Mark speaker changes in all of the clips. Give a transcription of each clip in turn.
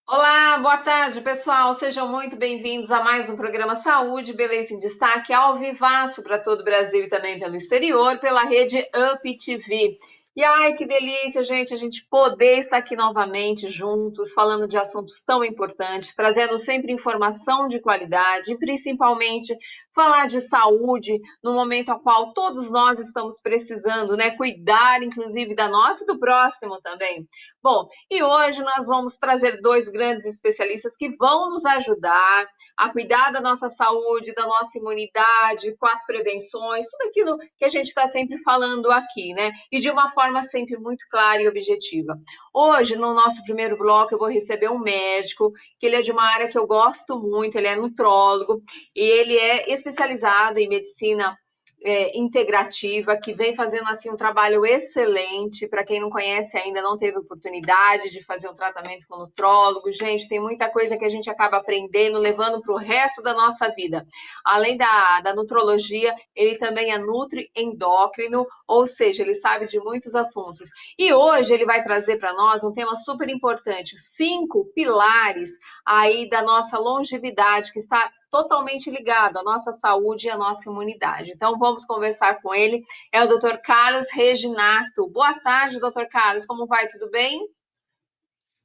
Speaker 1: Olá, boa tarde, pessoal. Sejam muito bem-vindos a mais um programa Saúde, Beleza em Destaque, ao vivaço para todo o Brasil e também pelo exterior, pela rede Up TV. E ai, que delícia, gente, a gente poder estar aqui novamente juntos, falando de assuntos tão importantes, trazendo sempre informação de qualidade e principalmente falar de saúde no momento ao qual todos nós estamos precisando, né? Cuidar, inclusive, da nossa e do próximo também. Bom, e hoje nós vamos trazer dois grandes especialistas que vão nos ajudar a cuidar da nossa saúde, da nossa imunidade, com as prevenções, tudo aquilo que a gente está sempre falando aqui, né? E de uma forma sempre muito clara e objetiva. Hoje, no nosso primeiro bloco, eu vou receber um médico, que ele é de uma área que eu gosto muito, ele é nutrólogo, e ele é especializado em medicina integrativa, que vem fazendo assim um trabalho excelente. Para quem não conhece ainda, não teve oportunidade de fazer um tratamento com nutrólogo, gente, tem muita coisa que a gente acaba aprendendo, levando para o resto da nossa vida. Além da nutrologia, ele também é nutri-endócrino, ou seja, ele sabe de muitos assuntos. E hoje ele vai trazer para nós um tema super importante, 5 pilares aí da nossa longevidade, que está totalmente ligado à nossa saúde e à nossa imunidade. Então, vamos conversar com ele. É o Dr. Carlos Reginato. Boa tarde, Dr. Carlos. Como vai? Tudo bem?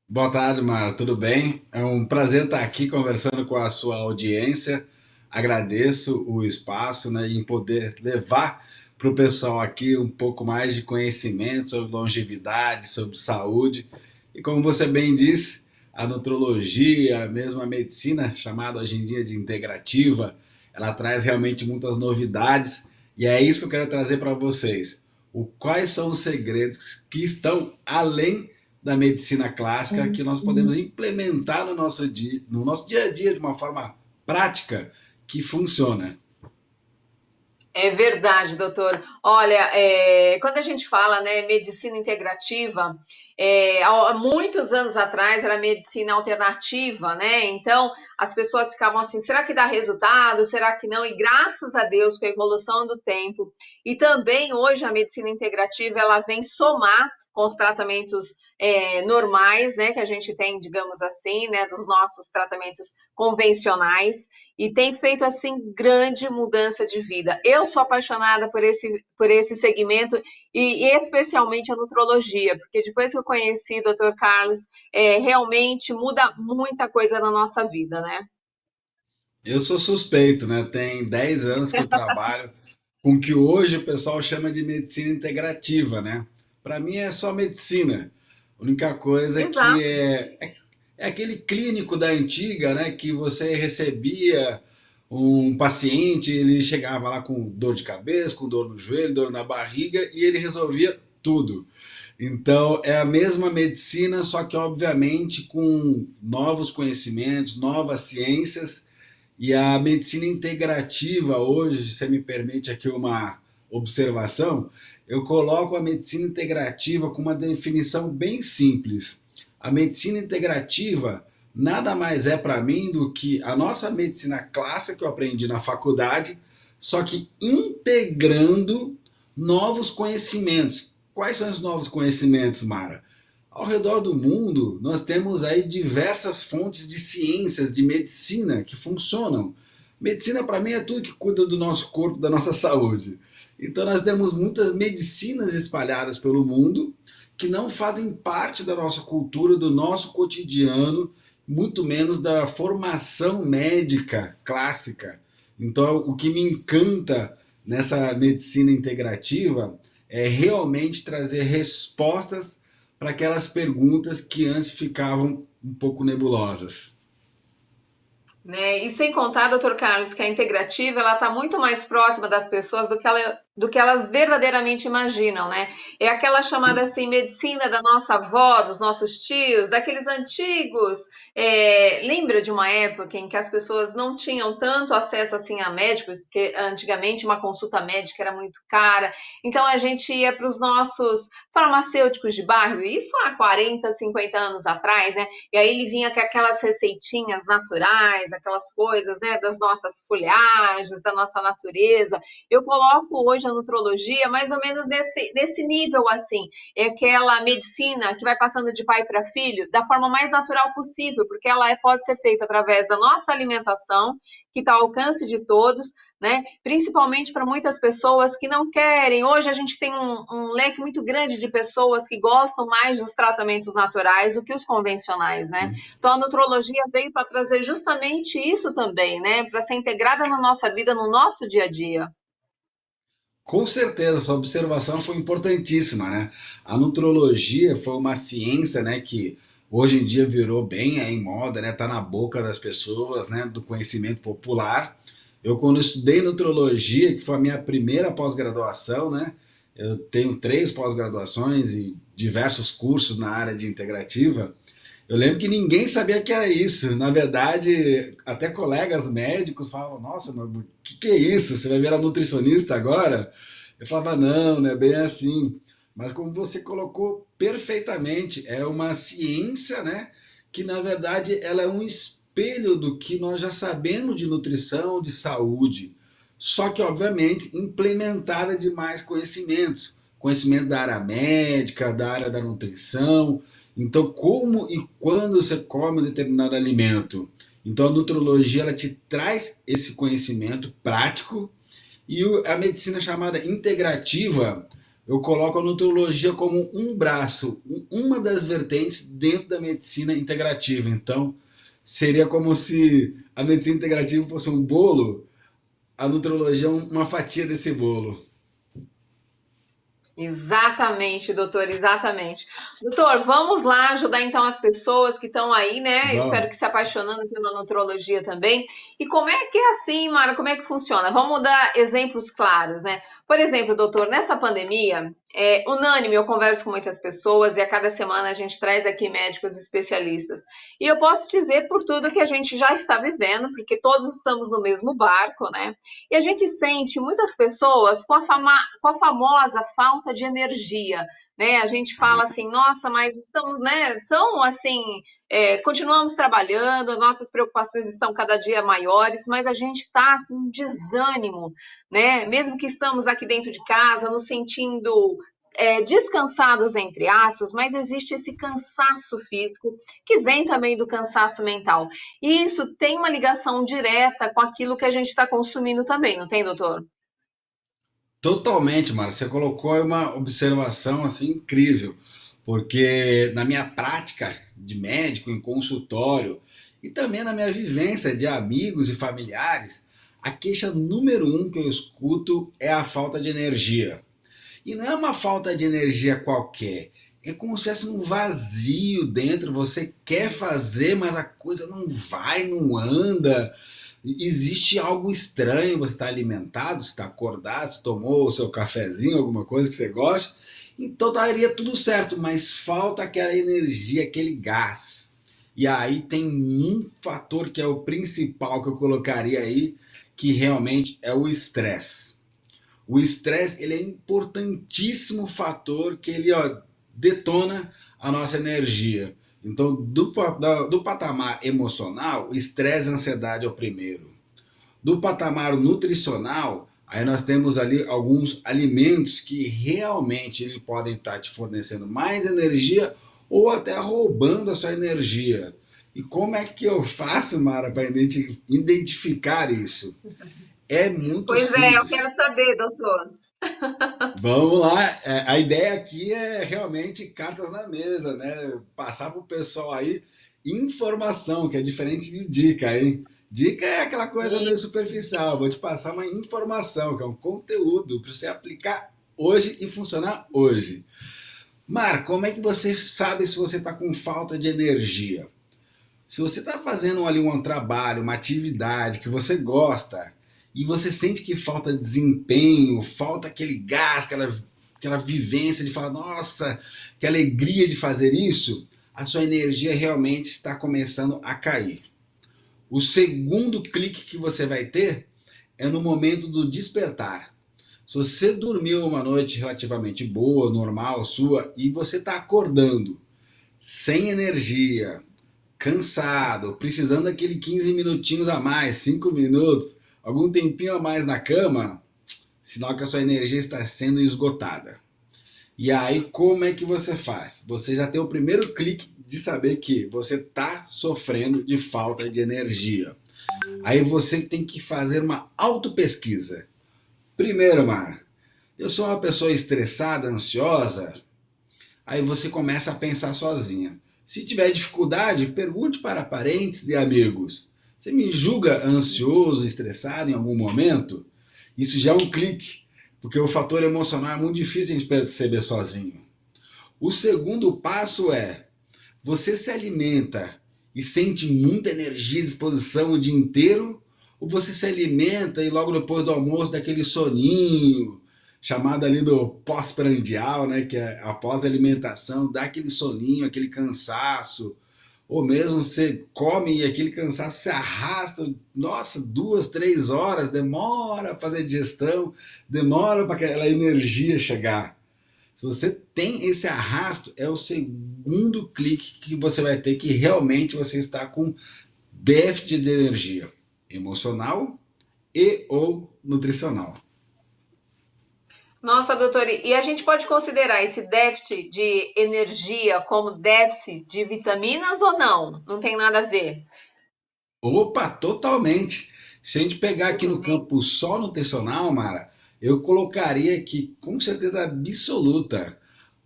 Speaker 2: Boa tarde, Mara. Tudo bem? É um prazer estar aqui conversando com a sua audiência. Agradeço o espaço, né, em poder levar para o pessoal aqui um pouco mais de conhecimento sobre longevidade, sobre saúde. E como você bem disse, a nutrologia, mesmo a medicina, chamada hoje em dia de integrativa, ela traz realmente muitas novidades. E é isso que eu quero trazer para vocês. Quais são os segredos que estão além da medicina clássica que nós podemos implementar no nosso dia a dia de uma forma prática que funciona.
Speaker 1: É verdade, doutor. Olha, quando a gente fala, né, medicina integrativa, há muitos anos atrás era medicina alternativa, né? Então as pessoas ficavam assim: será que dá resultado? Será que não? E graças a Deus, com a evolução do tempo e também hoje a medicina integrativa ela vem somar com os tratamentos normais, né, que a gente tem, digamos assim, né, dos nossos tratamentos convencionais e tem feito assim grande mudança de vida. Eu sou apaixonada por esse segmento e especialmente a nutrologia, porque depois que eu conheci o Dr. Carlos, realmente muda muita coisa na nossa vida, né?
Speaker 2: Eu sou suspeito, né? Tem 10 anos que eu trabalho com o que hoje o pessoal chama de medicina integrativa, né? Para mim é só medicina. A única coisa que
Speaker 1: Exato.
Speaker 2: é aquele clínico da antiga, né? Que você recebia um paciente, ele chegava lá com dor de cabeça, com dor no joelho, dor na barriga e ele resolvia tudo. Então é a mesma medicina, só que obviamente com novos conhecimentos, novas ciências e a medicina integrativa hoje, se você me permite aqui uma observação, eu coloco a medicina integrativa com uma definição bem simples. A medicina integrativa nada mais é para mim do que a nossa medicina clássica que eu aprendi na faculdade, só que integrando novos conhecimentos. Quais são os novos conhecimentos, Mara? Ao redor do mundo, nós temos aí diversas fontes de ciências, de medicina que funcionam. Medicina, para mim, é tudo que cuida do nosso corpo, da nossa saúde. Então, nós temos muitas medicinas espalhadas pelo mundo que não fazem parte da nossa cultura, do nosso cotidiano, muito menos da formação médica clássica. Então, o que me encanta nessa medicina integrativa é realmente trazer respostas para aquelas perguntas que antes ficavam um pouco nebulosas.
Speaker 1: Né? E sem contar, doutor Carlos, que a integrativa ela está muito mais próxima das pessoas do que elas verdadeiramente imaginam, né? É aquela chamada assim medicina da nossa avó, dos nossos tios, daqueles antigos. Lembra de uma época em que as pessoas não tinham tanto acesso assim a médicos, que antigamente uma consulta médica era muito cara. Então a gente ia para os nossos farmacêuticos de bairro, isso há 40, 50 anos atrás, né? E aí ele vinha com aquelas receitinhas naturais, aquelas coisas, né, das nossas folhagens, da nossa natureza. Eu coloco hoje a nutrologia mais ou menos nesse nível, assim. É aquela medicina que vai passando de pai para filho da forma mais natural possível, porque ela pode ser feita através da nossa alimentação, que está ao alcance de todos, né? Principalmente para muitas pessoas que não querem. Hoje a gente tem um leque muito grande de pessoas que gostam mais dos tratamentos naturais do que os convencionais, né? Então a nutrologia veio para trazer justamente isso também, né? Para ser integrada na nossa vida, no nosso dia a dia.
Speaker 2: Com certeza, essa observação foi importantíssima, né? A nutrologia foi uma ciência, né, que hoje em dia virou bem em moda, né? Tá na boca das pessoas, né, do conhecimento popular. Eu quando estudei nutrologia, que foi a minha primeira pós-graduação, né? Eu tenho três pós-graduações e diversos cursos na área de integrativa. Eu lembro que ninguém sabia que era isso. Na verdade, até colegas médicos falavam: Nossa, mas o que é isso? Você vai virar nutricionista agora? Eu falava: Não, não é bem assim. Mas como você colocou perfeitamente, é uma ciência, né? Que na verdade ela é um espelho do que nós já sabemos de nutrição, de saúde. Só que, obviamente, implementada de mais conhecimentos. Conhecimentos da área médica, da área da nutrição, então, como e quando você come um determinado alimento? Então, a nutrologia ela te traz esse conhecimento prático e a medicina chamada integrativa, eu coloco a nutrologia como um braço, uma das vertentes dentro da medicina integrativa. Então, seria como se a medicina integrativa fosse um bolo, a nutrologia é uma fatia desse bolo.
Speaker 1: Exatamente, doutor, exatamente. Doutor, vamos lá ajudar então as pessoas que estão aí, né? Espero que
Speaker 2: Vamos.
Speaker 1: se apaixonando pela nutrologia também. E como é que é assim, Mara? Como é que funciona? Vamos dar exemplos claros, né? Por exemplo, doutor, nessa pandemia, unânime, eu converso com muitas pessoas e a cada semana a gente traz aqui médicos especialistas. E eu posso dizer por tudo que a gente já está vivendo, porque todos estamos no mesmo barco, né? E a gente sente muitas pessoas com a famosa falta de energia, né? A gente fala assim, nossa, mas estamos, né, tão assim, continuamos trabalhando, nossas preocupações estão cada dia maiores, mas a gente está com desânimo, né? Mesmo que estamos aqui dentro de casa, nos sentindo descansados, entre aspas, mas existe esse cansaço físico que vem também do cansaço mental. E isso tem uma ligação direta com aquilo que a gente está consumindo também, não tem, doutor?
Speaker 2: Totalmente, Mara. Você colocou aí uma observação assim incrível, porque na minha prática de médico em consultório e também na minha vivência de amigos e familiares, a queixa número um que eu escuto é a falta de energia. E não é uma falta de energia qualquer. É como se tivesse um vazio dentro. Você quer fazer, mas a coisa não vai, não anda. Existe algo estranho. Você está alimentado, você está acordado, você tomou o seu cafezinho, alguma coisa que você gosta. Então estaria tudo certo, mas falta aquela energia, aquele gás. E aí tem um fator que é o principal que eu colocaria aí, que realmente é o estresse. O estresse ele é importantíssimo fator que ele detona a nossa energia. Então, do patamar emocional, o estresse e a ansiedade é o primeiro. Do patamar nutricional, aí nós temos ali alguns alimentos que realmente ele podem estar te fornecendo mais energia ou até roubando a sua energia. E como é que eu faço, Mara, para identificar isso? É muito
Speaker 1: Pois é, eu
Speaker 2: simples.
Speaker 1: quero saber, doutor.
Speaker 2: Vamos lá, a ideia aqui é realmente cartas na mesa, né? Passar para o pessoal aí informação, que é diferente de dica, hein? Dica é aquela coisa meio superficial, vou te passar uma informação, que é um conteúdo para você aplicar hoje e funcionar hoje. Mar, como é que você sabe se você está com falta de energia? Se você está fazendo ali um trabalho, uma atividade que você gosta e você sente que falta desempenho, falta aquele gás, aquela vivência de falar, nossa, que alegria de fazer isso, a sua energia realmente está começando a cair. O segundo clique que você vai ter é no momento do despertar. Se você dormiu uma noite relativamente boa, normal, sua, e você está acordando sem energia, cansado, precisando daquele 15 minutinhos a mais, 5 minutos, algum tempinho a mais na cama, sinal que a sua energia está sendo esgotada. E aí, como é que você faz? Você já tem o primeiro clique de saber que você está sofrendo de falta de energia. Aí você tem que fazer uma autopesquisa. Primeiro, Mara, eu sou uma pessoa estressada, ansiosa? Aí você começa a pensar sozinha. Se tiver dificuldade, pergunte para parentes e amigos. Você me julga ansioso, estressado em algum momento? Isso já é um clique, porque o fator emocional é muito difícil a gente perceber sozinho. O segundo passo é: você se alimenta e sente muita energia e disposição o dia inteiro? Ou você se alimenta e logo depois do almoço daquele soninho, chamado ali do pós-prandial, né, que é após a alimentação, dá aquele soninho, aquele cansaço, ou mesmo você come e aquele cansaço se arrasta, nossa, 2, 3 horas, demora para fazer digestão, demora para aquela energia chegar. Se você tem esse arrasto, é o segundo clique que você vai ter que realmente você está com déficit de energia emocional e ou nutricional.
Speaker 1: Nossa, doutora, e a gente pode considerar esse déficit de energia como déficit de vitaminas ou não? Não tem nada a ver.
Speaker 2: Opa, totalmente. Se a gente pegar aqui no campo só nutricional, Mara, eu colocaria aqui com certeza absoluta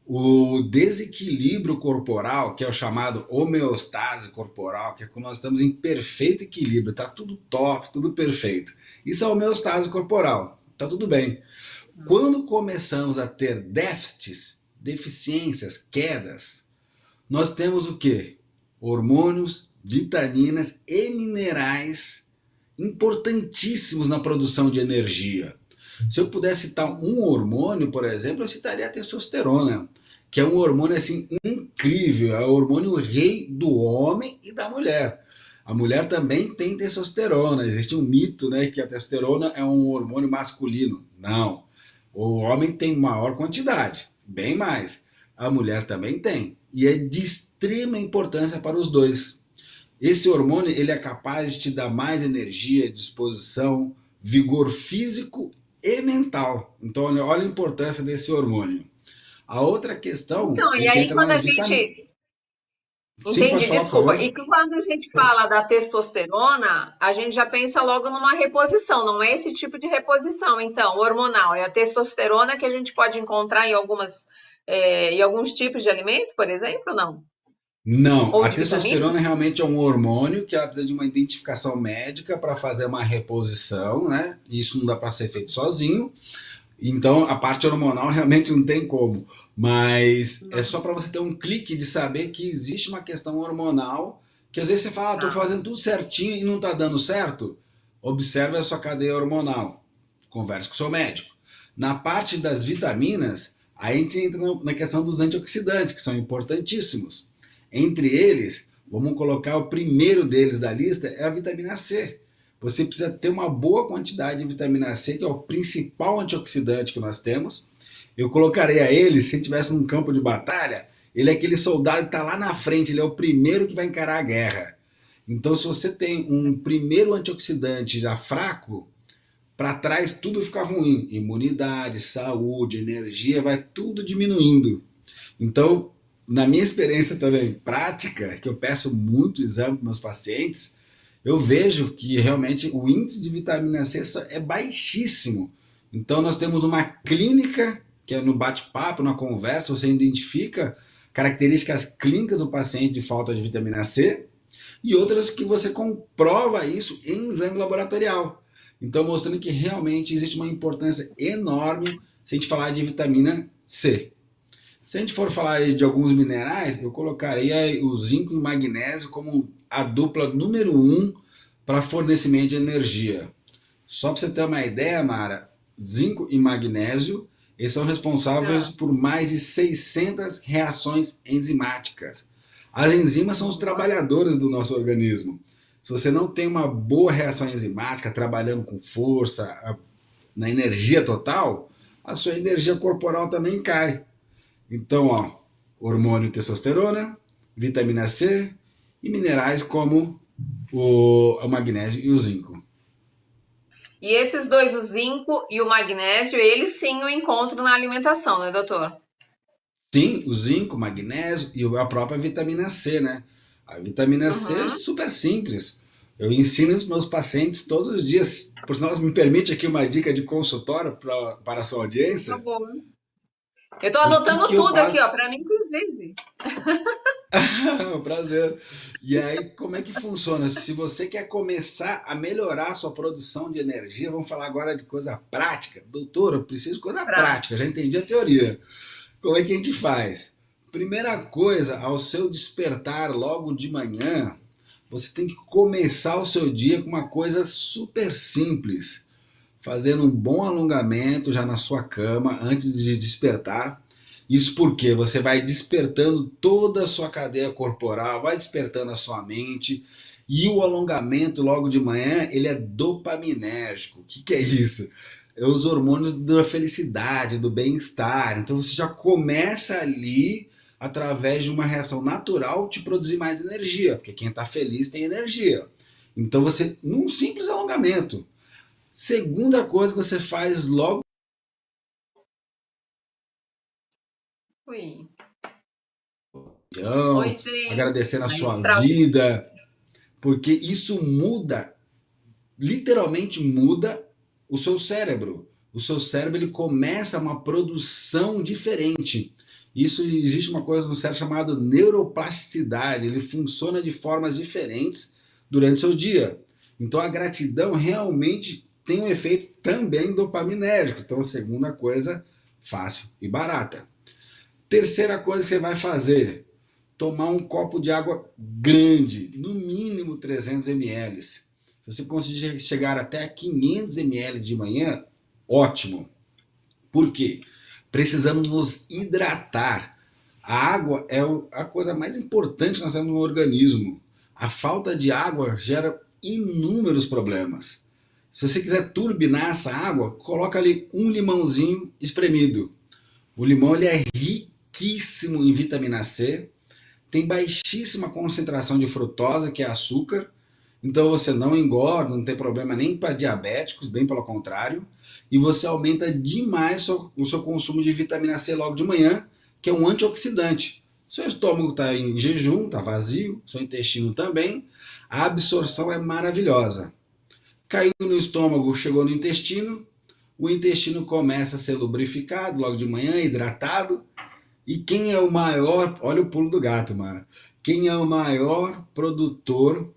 Speaker 2: o desequilíbrio corporal, que é o chamado homeostase corporal, que é quando nós estamos em perfeito equilíbrio, tá tudo top, tudo perfeito. Isso é homeostase corporal, tá tudo bem. Quando começamos a ter déficits, deficiências, quedas, nós temos o que? Hormônios, vitaminas e minerais importantíssimos na produção de energia. Se eu pudesse citar um hormônio, por exemplo, eu citaria a testosterona, que é um hormônio assim incrível, é o hormônio rei do homem e da mulher. A mulher também tem testosterona. Existe um mito, né, que a testosterona é um hormônio masculino. Não. O homem tem maior quantidade, bem mais. A mulher também tem. E é de extrema importância para os dois. Esse hormônio ele é capaz de te dar mais energia, disposição, vigor físico e mental. Então, olha a importância desse hormônio. A outra questão,
Speaker 1: Então,
Speaker 2: a
Speaker 1: e
Speaker 2: gente
Speaker 1: aí
Speaker 2: entra
Speaker 1: quando a
Speaker 2: nas vitaminas.
Speaker 1: gente.
Speaker 2: Sim, pode
Speaker 1: Entendi,
Speaker 2: falar, por
Speaker 1: desculpa.
Speaker 2: favor.
Speaker 1: E que quando a gente fala da testosterona, a gente já pensa logo numa reposição, não é esse tipo de reposição, então, hormonal. É a testosterona que a gente pode encontrar em em alguns tipos de alimento, por exemplo, não?
Speaker 2: Não,
Speaker 1: Ou
Speaker 2: a
Speaker 1: de vitamina?
Speaker 2: testosterona realmente é um hormônio que ela precisa de uma identificação médica para fazer uma reposição, né? Isso não dá para ser feito sozinho. Então, a parte hormonal realmente não tem como. Mas é
Speaker 1: Não.
Speaker 2: só para você ter um clique de saber que existe uma questão hormonal, que às vezes você fala, estou
Speaker 1: Tá.
Speaker 2: fazendo tudo certinho e não está dando certo. Observe a sua cadeia hormonal. Converse com o seu médico. Na parte das vitaminas, aí a gente entra na questão dos antioxidantes, que são importantíssimos. Entre eles, vamos colocar o primeiro deles da lista, é a vitamina C. Você precisa ter uma boa quantidade de vitamina C, que é o principal antioxidante que nós temos. Eu colocaria ele, se ele estivesse num campo de batalha, ele é aquele soldado que está lá na frente, ele é o primeiro que vai encarar a guerra. Então, se você tem um primeiro antioxidante já fraco, para trás tudo fica ruim. Imunidade, saúde, energia, vai tudo diminuindo. Então, na minha experiência também prática, que eu peço muito exame para meus pacientes, eu vejo que realmente o índice de vitamina C é baixíssimo. Então nós temos uma clínica, que é no bate-papo, na conversa, você identifica características clínicas do paciente de falta de vitamina C e outras que você comprova isso em exame laboratorial. Então mostrando que realmente existe uma importância enorme se a gente falar de vitamina C. Se a gente for falar de alguns minerais, eu colocaria o zinco e o magnésio como a dupla número um para fornecimento de energia. Só para você ter uma ideia, Mara, zinco e magnésio, eles são responsáveis
Speaker 1: Ah,
Speaker 2: por mais de 600 reações enzimáticas. As enzimas são os trabalhadores do nosso organismo. Se você não tem uma boa reação enzimática, trabalhando com força, na energia total, a sua energia corporal também cai. Então, ó, hormônio testosterona, vitamina C e minerais como o magnésio e o zinco.
Speaker 1: E esses dois, o zinco e o magnésio, eles sim o encontro na alimentação, né, doutor?
Speaker 2: Sim, o zinco, o magnésio e a própria vitamina C, né? A vitamina C é
Speaker 1: Uhum.
Speaker 2: super simples. Eu ensino os meus pacientes todos os dias. Por sinal, me permite aqui uma dica de consultório para a sua
Speaker 1: Por
Speaker 2: audiência.
Speaker 1: favor. Eu tô
Speaker 2: O que,
Speaker 1: anotando
Speaker 2: que eu
Speaker 1: tudo aqui, ó,
Speaker 2: passo?
Speaker 1: para mim, inclusive.
Speaker 2: É um prazer. E aí, como é que funciona? Se você quer começar a melhorar a sua produção de energia, vamos falar agora de coisa prática. Doutor, eu preciso de coisa
Speaker 1: Pra...
Speaker 2: prática, já entendi a teoria. Como é que a gente faz? Primeira coisa, ao seu despertar logo de manhã, você tem que começar o seu dia com uma coisa super simples, fazendo um bom alongamento já na sua cama antes de despertar. Isso porque você vai despertando toda a sua cadeia corporal, vai despertando a sua mente. E o alongamento logo de manhã, ele é dopaminérgico. O que é isso? É os hormônios da felicidade, do bem-estar. Então você já começa ali através de uma reação natural te produzir mais energia, porque quem está feliz tem energia. Então você, num simples alongamento, segunda coisa que você faz logo,
Speaker 1: Ui. Oi, gente.
Speaker 2: agradecendo a
Speaker 1: Aí,
Speaker 2: sua vida, porque isso muda, literalmente muda o seu cérebro. O seu cérebro ele começa uma produção diferente. Isso existe uma coisa no cérebro chamada neuroplasticidade, ele funciona de formas diferentes durante o seu dia. Então a gratidão realmente tem um efeito também dopaminérgico. Então a segunda coisa, fácil e barata. Terceira coisa que você vai fazer, tomar um copo de água grande, no mínimo 300 ml. Se você conseguir chegar até 500 ml de manhã, ótimo. Por quê? Precisamos nos hidratar. A água é a coisa mais importante que nós temos no organismo. A falta de água gera inúmeros problemas. Se você quiser turbinar essa água, coloca ali um limãozinho espremido. O limão ele é riquíssimo em vitamina C, tem baixíssima concentração de frutose, que é açúcar, então você não engorda, não tem problema nem para diabéticos, bem pelo contrário, e você aumenta demais o seu consumo de vitamina C logo de manhã, que é um antioxidante. Seu estômago está em jejum, está vazio, seu intestino também, a absorção é maravilhosa. Caiu no estômago, chegou no intestino, o intestino começa a ser lubrificado logo de manhã, hidratado, e quem é o maior, olha o pulo do gato, Mara. Quem é o maior produtor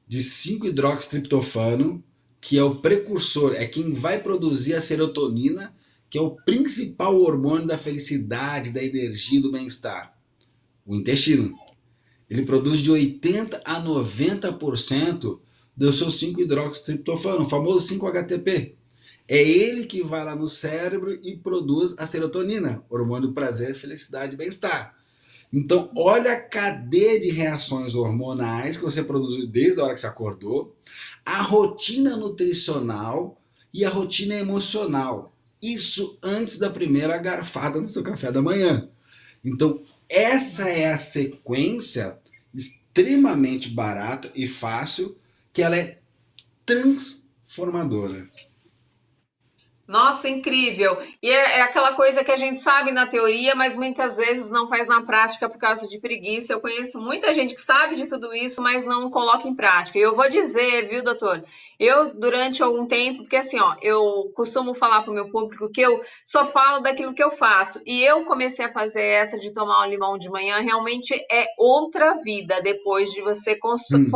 Speaker 2: de 5-hidroxitriptofano, que é o precursor, é quem vai produzir a serotonina, que é o principal hormônio da felicidade, da energia, do bem-estar? O intestino. Ele produz de 80 a 90% do seu 5-hidroxitriptofano, o famoso 5-HTP. É ele que vai lá no cérebro e produz a serotonina, hormônio do prazer, felicidade e bem-estar. Então, olha a cadeia de reações hormonais que você produziu desde a hora que você acordou, a rotina nutricional e a rotina emocional. Isso antes da primeira garfada no seu café da manhã. Então, essa é a sequência extremamente barata e fácil, que ela é transformadora.
Speaker 1: Nossa, incrível! E é aquela coisa que a gente sabe na teoria, mas muitas vezes não faz na prática por causa de preguiça. Eu conheço muita gente que sabe de tudo isso, mas não coloca em prática. E eu vou dizer, viu, doutor? Eu, durante algum tempo, porque assim, ó, eu costumo falar para o meu público que eu só falo daquilo que eu faço. E eu comecei a fazer essa de tomar um limão de manhã, realmente é outra vida depois de você
Speaker 2: Hum.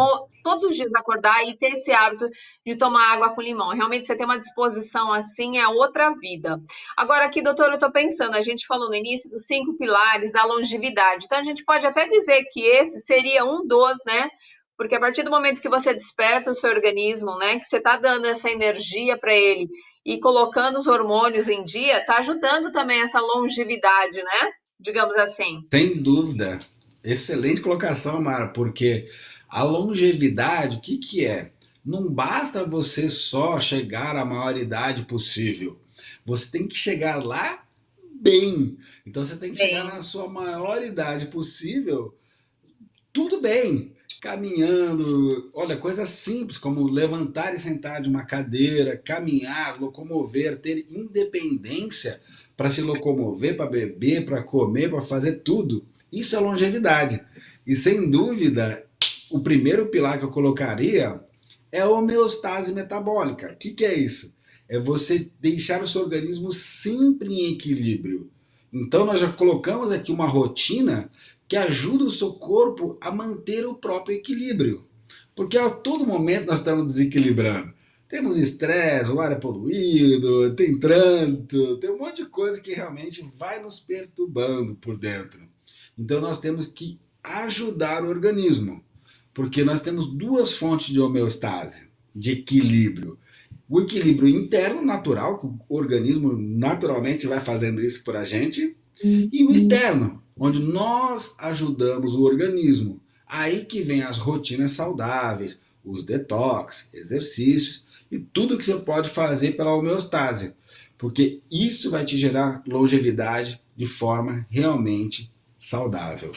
Speaker 1: todos os dias acordar e ter esse hábito de tomar água com limão. Realmente você tem uma disposição assim, é outra vida. Agora aqui, doutor, eu estou pensando, a gente falou no início dos 5 pilares da longevidade. Então a gente pode até dizer que esse seria um dos, né? Porque a partir do momento que você desperta o seu organismo, né, que você está dando essa energia para ele e colocando os hormônios em dia, está ajudando também essa longevidade, né? Digamos assim.
Speaker 2: Sem dúvida. Excelente colocação, Mara, porque a longevidade, o que que é? Não basta você só chegar à maior idade possível. Você tem que chegar lá bem. Então você tem que chegar
Speaker 1: Bem,
Speaker 2: na sua maior idade possível, tudo bem. caminhando, olha, coisas simples como levantar e sentar de uma cadeira, caminhar, locomover, ter independência para se locomover, para beber, para comer, para fazer tudo. Isso é longevidade. E sem dúvida, o primeiro pilar que eu colocaria é a homeostase metabólica. O que é isso? É você deixar o seu organismo sempre em equilíbrio. Então, nós já colocamos aqui uma rotina que ajuda o seu corpo a manter o próprio equilíbrio. Porque a todo momento nós estamos desequilibrando. Temos estresse, o ar é poluído, tem trânsito, tem um monte de coisa que realmente vai nos perturbando por dentro. Então nós temos que ajudar o organismo, porque nós temos duas fontes de homeostase, de equilíbrio. O equilíbrio interno, natural, que o organismo naturalmente vai fazendo isso por a gente, e o externo, onde nós ajudamos o organismo. Aí que vem as rotinas saudáveis, os detox, exercícios e tudo que você pode fazer pela homeostase, porque isso vai te gerar longevidade de forma realmente saudável.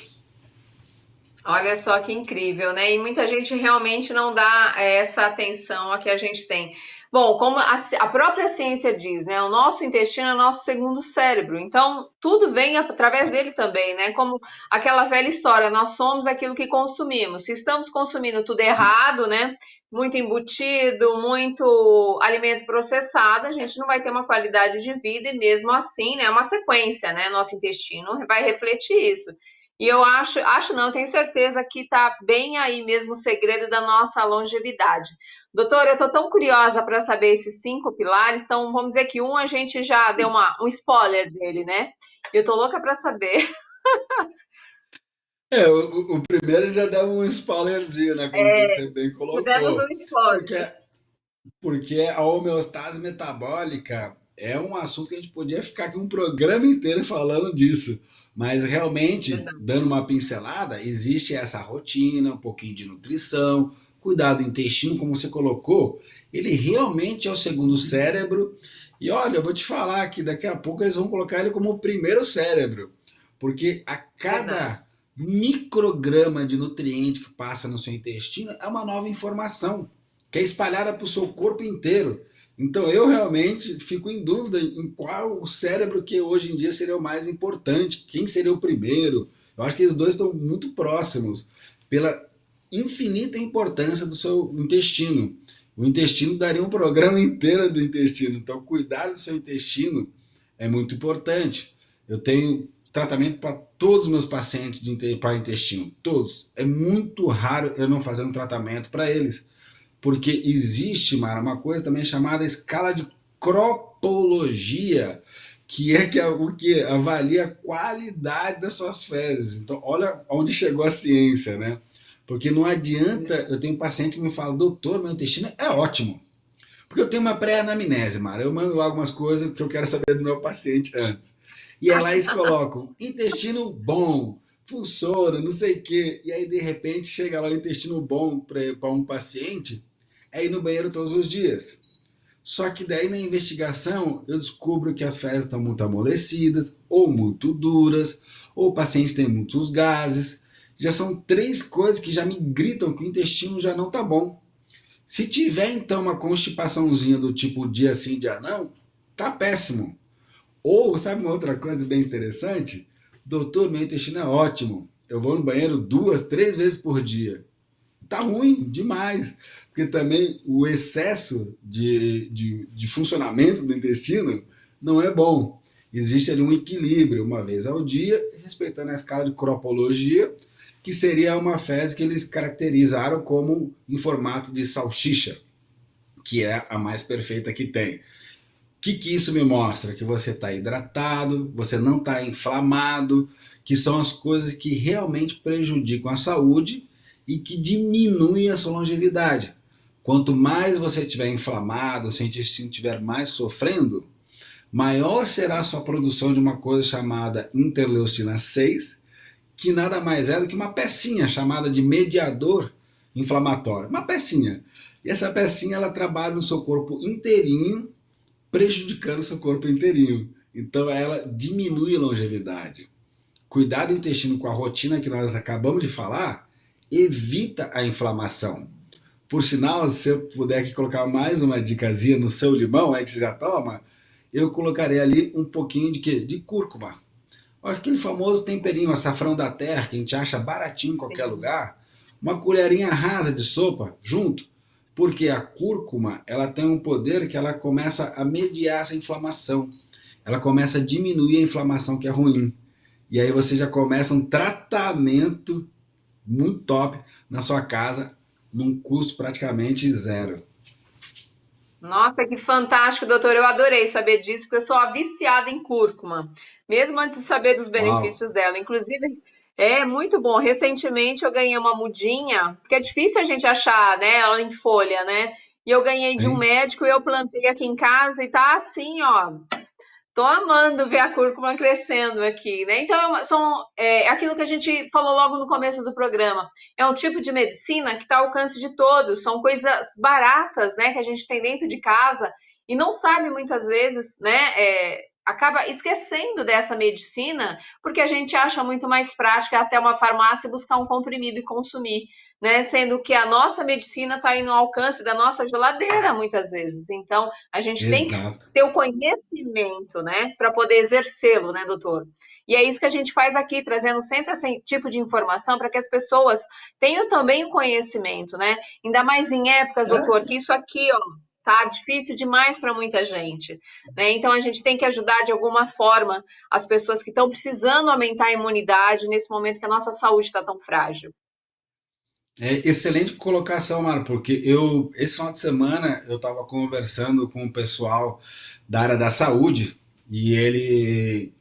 Speaker 1: Olha só que incrível, né? E muita gente realmente não dá essa atenção a que a gente tem. Bom, como a própria ciência diz, né? O nosso intestino é o nosso segundo cérebro, então tudo vem através dele também, né? Como aquela velha história, nós somos aquilo que consumimos. Se estamos consumindo tudo errado, né? Muito embutido, muito alimento processado, a gente não vai ter uma qualidade de vida e mesmo assim, né? É uma sequência, né? Nosso intestino vai refletir isso. E eu acho não, eu tenho certeza que está bem aí mesmo o segredo da nossa longevidade. Doutor, eu estou tão curiosa para saber esses 5 pilares, então vamos dizer que um a gente já deu um spoiler dele, né? Eu tô louca para saber.
Speaker 2: O primeiro já dá um spoilerzinho, né? Como você bem
Speaker 1: Tivemos
Speaker 2: colocou.
Speaker 1: um
Speaker 2: Porque,
Speaker 1: spoiler.
Speaker 2: porque a homeostase metabólica é um assunto que a gente podia ficar aqui um programa inteiro falando disso. Mas realmente, dando uma pincelada, existe essa rotina, um pouquinho de nutrição, cuidar do intestino, como você colocou, ele realmente é o segundo cérebro. E olha, eu vou te falar que daqui a pouco eles vão colocar ele como o primeiro cérebro, porque a
Speaker 1: Verdade.
Speaker 2: cada micrograma de nutriente que passa no seu intestino é uma nova informação que é espalhada para o seu corpo inteiro. Então eu realmente fico em dúvida em qual o cérebro que hoje em dia seria o mais importante, quem seria o primeiro. Eu acho que eles dois estão muito próximos pela infinita importância do seu intestino. O intestino daria um programa inteiro do intestino, então cuidar do seu intestino é muito importante. Eu tenho tratamento para todos os meus pacientes para intestino, todos. É muito raro eu não fazer um tratamento para eles, porque existe, Mara, uma coisa também chamada escala de cropologia, que é o que avalia a qualidade das suas fezes. Então, olha onde chegou a ciência, né? Porque não adianta, eu tenho um paciente que me fala, doutor, meu intestino é ótimo. Porque eu tenho uma pré-anamnese, Mara. Eu mando lá algumas coisas que eu quero saber do meu paciente antes. E aí lá eles colocam intestino bom, funciona, não sei o quê. E aí, de repente, chega lá o intestino bom para um paciente, é ir no banheiro todos os dias. Só que daí na investigação eu descubro que as fezes estão muito amolecidas, ou muito duras, ou o paciente tem muitos gases. Já são três coisas que já me gritam que o intestino já não está bom. Se tiver então uma constipaçãozinha do tipo dia sim, dia não, tá péssimo. Ou, sabe uma outra coisa bem interessante? Doutor, meu intestino é ótimo. Eu vou no banheiro 2, 3 vezes por dia. Tá ruim demais. Porque também o excesso de funcionamento do intestino não é bom. Existe ali um equilíbrio, uma vez ao dia, respeitando a escala de cropologia, que seria uma fezes que eles caracterizaram como em formato de salsicha, que é a mais perfeita que tem. O que isso me mostra? Que você está hidratado, você não está inflamado, que são as coisas que realmente prejudicam a saúde e que diminuem a sua longevidade. Quanto mais você estiver inflamado, seu intestino estiver mais sofrendo, maior será a sua produção de uma coisa chamada interleucina 6, que nada mais é do que uma pecinha chamada de mediador inflamatório. Uma pecinha. E essa pecinha ela trabalha no seu corpo inteirinho, prejudicando o seu corpo inteirinho. Então ela diminui a longevidade. Cuidar do intestino com a rotina que nós acabamos de falar evita a inflamação. Por sinal, se eu puder aqui colocar mais uma dicasinha no seu limão, aí que você já toma, eu colocarei ali um pouquinho de quê? De cúrcuma. Aquele famoso temperinho, açafrão da terra, que a gente acha baratinho em qualquer
Speaker 1: Sim.
Speaker 2: lugar, uma colherinha rasa de sopa junto, porque a cúrcuma ela tem um poder que ela começa a mediar essa inflamação, ela começa a diminuir a inflamação que é ruim. E aí você já começa um tratamento muito top na sua casa, num custo praticamente zero.
Speaker 1: Nossa, que fantástico, doutor. Eu adorei saber disso, porque eu sou a viciada em cúrcuma, mesmo antes de saber dos
Speaker 2: Uau!
Speaker 1: benefícios dela. Inclusive, é muito bom. Recentemente eu ganhei uma mudinha, porque é difícil a gente achar, né, ela em folha, né? E eu ganhei de um
Speaker 2: Sim,
Speaker 1: médico e eu plantei aqui em casa e tá assim, ó. Tô amando ver a cúrcuma crescendo aqui, né? Então, é aquilo que a gente falou logo no começo do programa. É um tipo de medicina que está ao alcance de todos. São coisas baratas, né? Que a gente tem dentro de casa e não sabe muitas vezes, né? Acaba esquecendo dessa medicina porque a gente acha muito mais prático ir até uma farmácia buscar um comprimido e consumir, né? Sendo que a nossa medicina está aí no alcance da nossa geladeira muitas vezes. Então, a gente tem que
Speaker 2: exato.
Speaker 1: ter o conhecimento, né, para poder exercê-lo, né, doutor? E é isso que a gente faz aqui, trazendo sempre esse tipo de informação para que as pessoas tenham também o conhecimento, né? Ainda mais em épocas, doutor,
Speaker 2: É,
Speaker 1: que isso aqui, ó, tá difícil demais para muita gente, né? Então a gente tem que ajudar de alguma forma as pessoas que estão precisando aumentar a imunidade nesse momento que a nossa saúde está tão frágil.
Speaker 2: é excelente colocação, Mara, porque esse final de semana, eu estava conversando com o pessoal da área da saúde e ele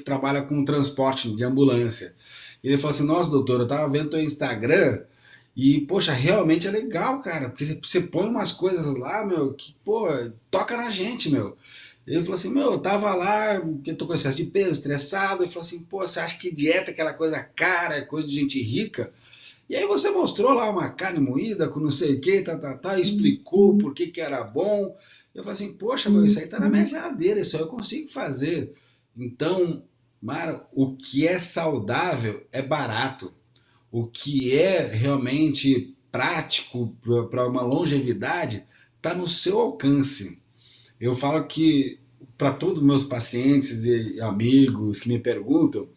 Speaker 2: trabalha com transporte de ambulância. Ele falou assim: Nossa, doutor, eu estava vendo teu Instagram e, poxa, realmente é legal, cara, porque você põe umas coisas lá, meu, que, pô, toca na gente, meu. Ele falou assim: Meu, eu tava lá, que eu tô com excesso de peso, estressado. Ele falou assim: Pô, você acha que dieta é aquela coisa cara, é coisa de gente rica? E aí você mostrou lá uma carne moída com não sei o que, explicou por que que era bom. Eu falei assim, poxa, meu, isso aí tá na minha geladeira, isso aí eu consigo fazer. Então, Mara, o que é saudável é barato. O que é realmente prático para uma longevidade está no seu alcance. Eu falo que para todos os meus pacientes e amigos que me perguntam,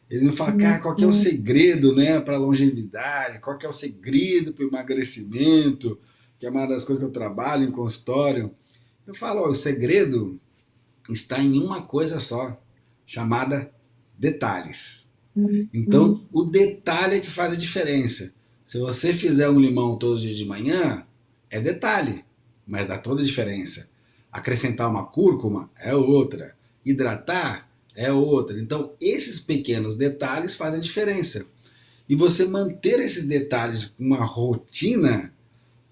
Speaker 2: eles me falam, cara, qual que é o segredo, né, para longevidade? Qual que é o segredo para o emagrecimento? Que é uma das coisas que eu trabalho em consultório. Eu falo, ó, o segredo está em uma coisa só, chamada detalhes. Então, o detalhe é que faz a diferença. Se você fizer um limão todos os dias de manhã, é detalhe, mas dá toda a diferença. Acrescentar uma cúrcuma é outra. Hidratar é outra. Então, esses pequenos detalhes fazem a diferença. E você manter esses detalhes com uma rotina,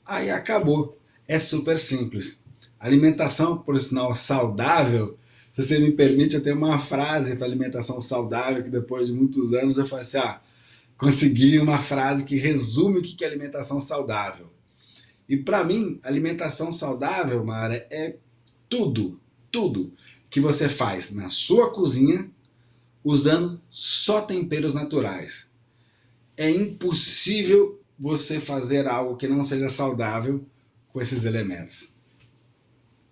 Speaker 2: aí acabou. É super simples. Alimentação, por sinal, saudável. Se você me permite, eu tenho uma frase para alimentação saudável que depois de muitos anos eu falei assim: consegui uma frase que resume o que é alimentação saudável. E para mim, alimentação saudável, Mara, é tudo, tudo que você faz na sua cozinha usando só temperos naturais. É impossível você fazer algo que não seja saudável com esses elementos.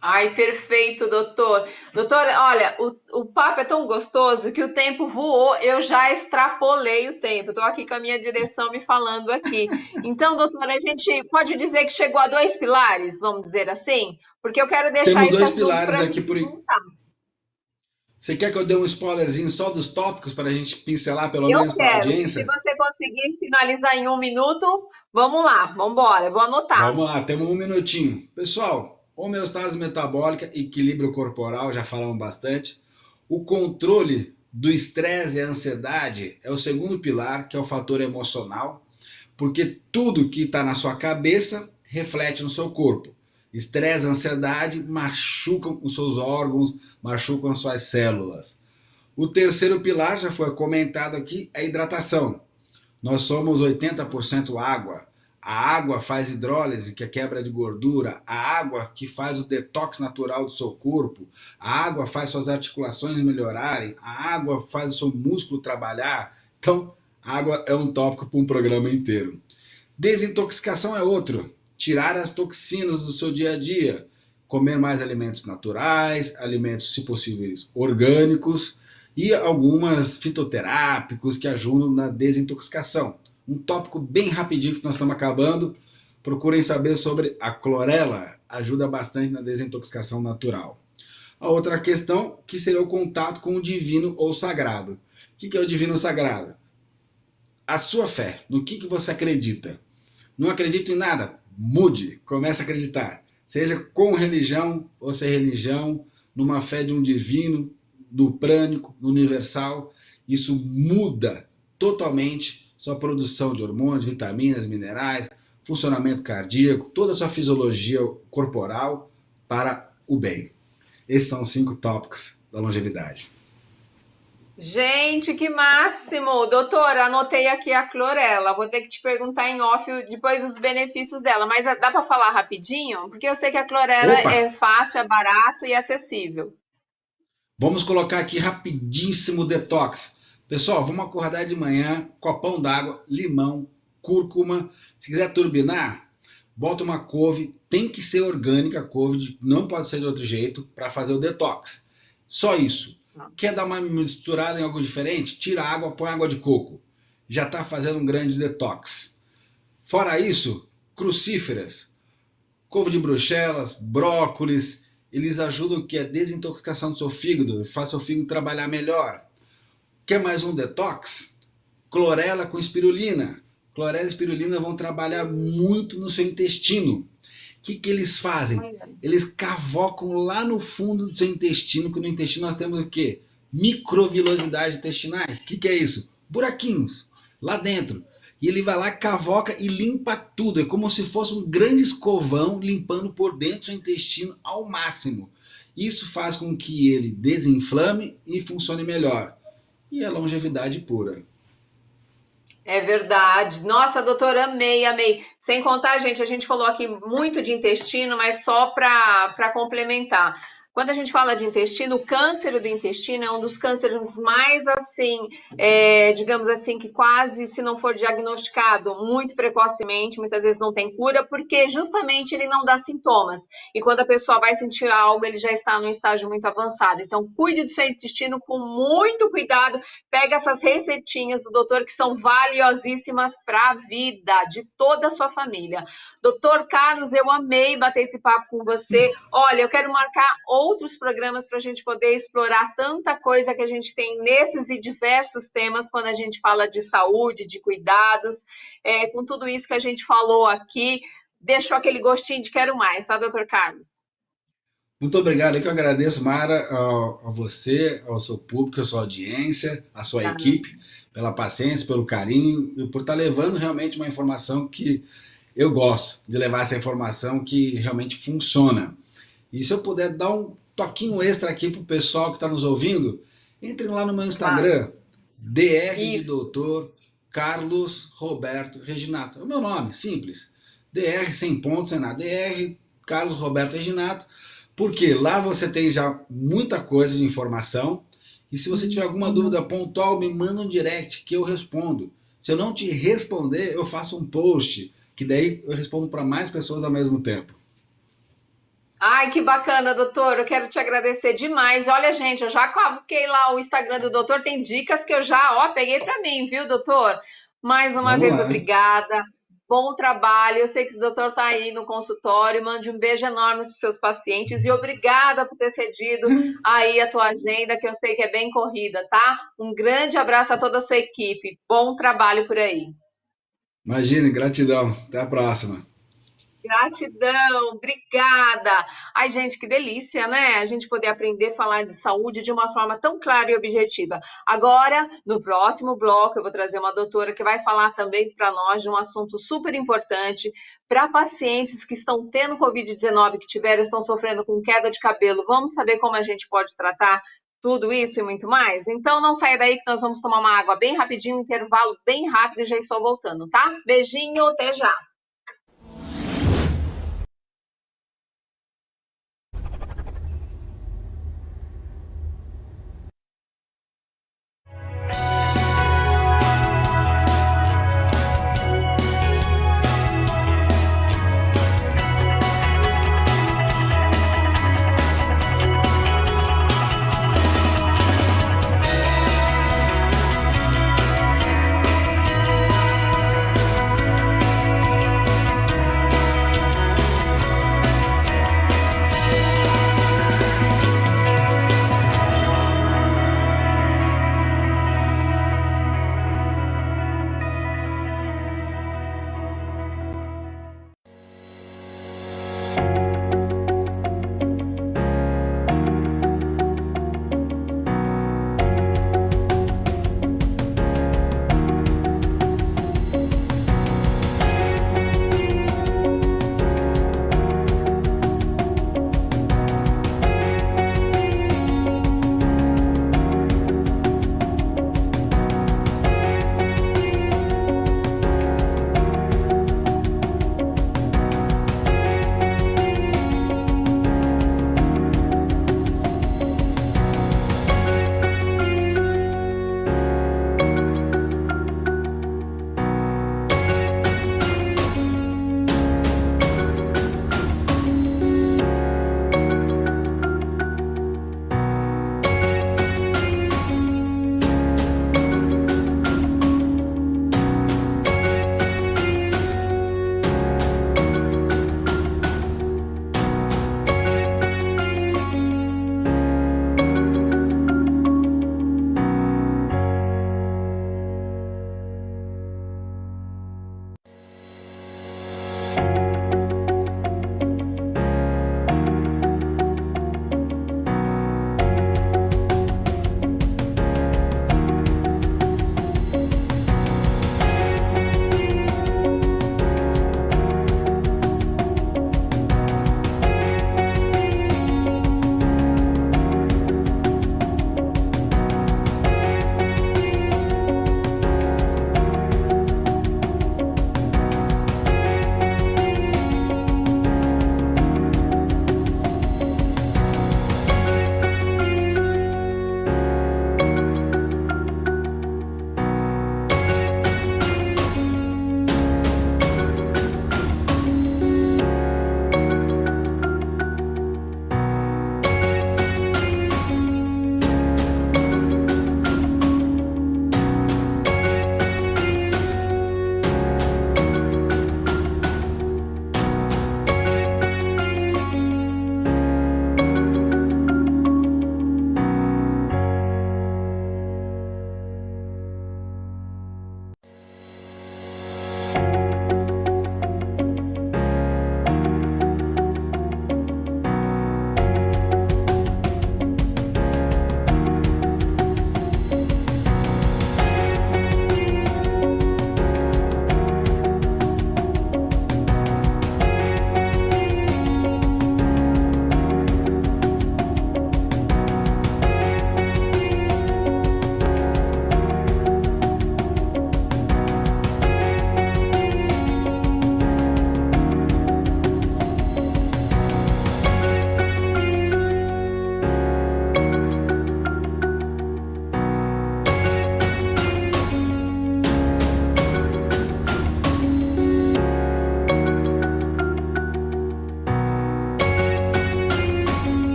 Speaker 1: Ai, perfeito, doutor. Doutor, olha, o papo é tão gostoso que o tempo voou, eu já extrapolei o tempo. Estou aqui com a minha direção me falando aqui. Então, doutor, a gente pode dizer que chegou a dois pilares, vamos dizer assim? Porque eu quero deixar
Speaker 2: Temos
Speaker 1: esse
Speaker 2: dois
Speaker 1: assunto
Speaker 2: pilares
Speaker 1: para a
Speaker 2: aqui
Speaker 1: gente
Speaker 2: por.
Speaker 1: voltar.
Speaker 2: Você quer que eu dê um spoilerzinho só dos tópicos para a gente pincelar pelo
Speaker 1: Eu
Speaker 2: menos para a
Speaker 1: quero. Se
Speaker 2: audiência?
Speaker 1: você conseguir finalizar em um minuto, vamos lá, vamos embora. Eu vou anotar.
Speaker 2: Vamos lá, temos um minutinho. Pessoal, homeostase metabólica, equilíbrio corporal, já falamos bastante. O controle do estresse e a ansiedade é o segundo pilar, que é o fator emocional, porque tudo que está na sua cabeça reflete no seu corpo. Estresse e ansiedade machucam os seus órgãos, machucam as suas células. O terceiro pilar, já foi comentado aqui, é a hidratação. Nós somos 80% água. A água faz hidrólise, que é quebra de gordura. A água que faz o detox natural do seu corpo. A água faz suas articulações melhorarem. A água faz o seu músculo trabalhar. Então, água é um tópico para um programa inteiro. Desintoxicação é outro. Tirar as toxinas do seu dia a dia. Comer mais alimentos naturais, alimentos, se possível, orgânicos e algumas fitoterápicos que ajudam na desintoxicação. Um tópico bem rapidinho que nós estamos acabando. Procurem saber sobre a clorela. Ajuda bastante na desintoxicação natural. A outra questão que seria o contato com o divino ou sagrado. O que é o divino sagrado? A sua fé. No que você acredita? Não acredito em nada? Mude. Comece a acreditar. Seja com religião ou sem religião, numa fé de um divino, no prânico, no universal. Isso muda totalmente sua produção de hormônios, vitaminas, minerais, funcionamento cardíaco, toda a sua fisiologia corporal para o bem. Esses são os 5 tópicos da longevidade.
Speaker 1: Gente, que máximo! Doutora, anotei aqui a clorela. Vou ter que te perguntar em off depois os benefícios dela, mas dá para falar rapidinho? Porque eu sei que a clorela é fácil, é barato e acessível.
Speaker 2: Vamos colocar aqui rapidíssimo detox. Pessoal, vamos acordar de manhã, copão d'água, limão, cúrcuma. Se quiser turbinar, bota uma couve, tem que ser orgânica a couve, não pode ser de outro jeito, para fazer o detox. Só isso. Quer dar uma misturada em algo diferente? Tira a água, põe água de coco. Já está fazendo um grande detox. Fora isso, crucíferas, couve de bruxelas, brócolis, eles ajudam que a desintoxicação do seu fígado, faz seu fígado trabalhar melhor. Quer mais um detox? Clorela com espirulina. Clorela e espirulina vão trabalhar muito no seu intestino. O que eles fazem? Eles cavocam lá no fundo do seu intestino, que no intestino nós temos o quê? Microvilosidades intestinais. O que é isso? Buraquinhos lá dentro. E ele vai lá, cavoca e limpa tudo. É como se fosse um grande escovão limpando por dentro do seu intestino ao máximo. Isso faz com que ele desinflame e funcione melhor. E é longevidade pura.
Speaker 1: É verdade. Nossa, doutora, amei, amei. Sem contar, gente, a gente falou aqui muito de intestino, mas só para complementar. Quando a gente fala de intestino, o câncer do intestino é um dos cânceres mais, assim, digamos assim, que quase, se não for diagnosticado muito precocemente, muitas vezes não tem cura, porque justamente ele não dá sintomas. E quando a pessoa vai sentir algo, ele já está num estágio muito avançado. Então, cuide do seu intestino com muito cuidado. Pega essas receitinhas do doutor, que são valiosíssimas para a vida de toda a sua família. Doutor Carlos, eu amei bater esse papo com você. Olha, eu quero marcar outros programas para a gente poder explorar tanta coisa que a gente tem nesses e diversos temas quando a gente fala de saúde, de cuidados. Com tudo isso que a gente falou aqui, deixou aquele gostinho de quero mais, tá, doutor Carlos?
Speaker 2: Muito obrigado, eu que agradeço, Mara, a você, ao seu público, a sua audiência, a sua equipe, pela paciência, pelo carinho e por estar levando realmente uma informação que eu gosto de levar, essa informação que realmente funciona. E se eu puder dar um toquinho extra aqui pro pessoal que está nos ouvindo, entrem lá no meu Instagram, DR de Doutor Carlos Roberto Reginato. É o meu nome, simples. DR sem pontos, sem nada. DR Carlos Roberto Reginato. Porque lá você tem já muita coisa de informação. E se você tiver alguma dúvida pontual, me manda um direct que eu respondo. Se eu não te responder, eu faço um post, que daí eu respondo para mais pessoas ao mesmo tempo.
Speaker 1: Ai, que bacana, doutor. Eu quero te agradecer demais. Olha, gente, eu já cavoquei lá o Instagram do doutor. Tem dicas que eu já, peguei para mim, viu, doutor? Mais uma
Speaker 2: Vamos
Speaker 1: vez,
Speaker 2: lá.
Speaker 1: Obrigada. Bom trabalho. Eu sei que o doutor está aí no consultório. Mande um beijo enorme para os seus pacientes e obrigada por ter cedido aí a tua agenda, que eu sei que é bem corrida, tá? Um grande abraço a toda a sua equipe. Bom trabalho por aí.
Speaker 2: Imagine, gratidão. Até a próxima.
Speaker 1: Gratidão, obrigada. Ai, gente, que delícia, né? A gente poder aprender a falar de saúde de uma forma tão clara e objetiva. Agora, no próximo bloco, eu vou trazer uma doutora que vai falar também para nós de um assunto super importante para pacientes que estão tendo Covid-19, que estão sofrendo com queda de cabelo. Vamos saber como a gente pode tratar tudo isso e muito mais? Então não saia daí que nós vamos tomar uma água bem rapidinho, um intervalo bem rápido e já estou voltando, tá? Beijinho, até já!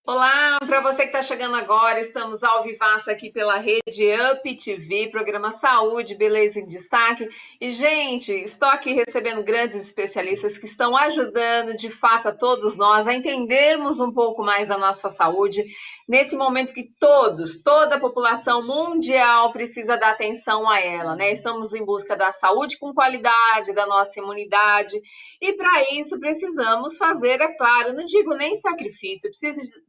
Speaker 1: Olá, para você que está chegando agora, estamos ao vivaço aqui pela rede Up TV, programa Saúde, Beleza em Destaque. E, gente, estou aqui recebendo grandes especialistas que estão ajudando, de fato, a todos nós a entendermos um pouco mais da nossa saúde, nesse momento que toda a população mundial precisa dar atenção a ela, né? Estamos em busca da saúde com qualidade, da nossa imunidade, e para isso precisamos fazer, é claro, não digo nem sacrifício,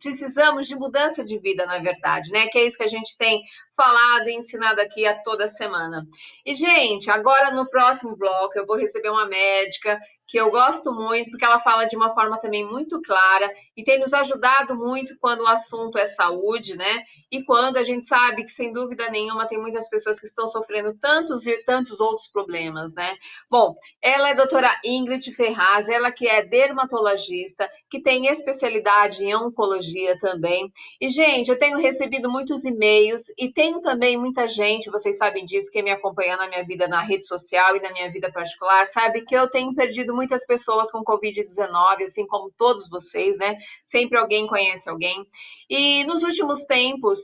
Speaker 1: precisamos de mudança de vida, na verdade, né? Que é isso que a gente tem falado e ensinado aqui a toda semana. E, gente, agora no próximo bloco eu vou receber uma médica que eu gosto muito, porque ela fala de uma forma também muito clara e tem nos ajudado muito quando o assunto é saúde, né? E quando a gente sabe que, sem dúvida nenhuma, tem muitas pessoas que estão sofrendo tantos e tantos outros problemas, né? Bom, ela é a doutora Ingrid Ferraz, ela que é dermatologista, que tem especialidade em oncologia também. E, gente, eu tenho recebido muitos e-mails e tenho também muita gente, vocês sabem disso, quem me acompanha na minha vida na rede social e na minha vida particular, sabe que eu tenho perdido muitas pessoas com Covid-19, assim como todos vocês, né? Sempre alguém conhece alguém. E nos últimos tempos,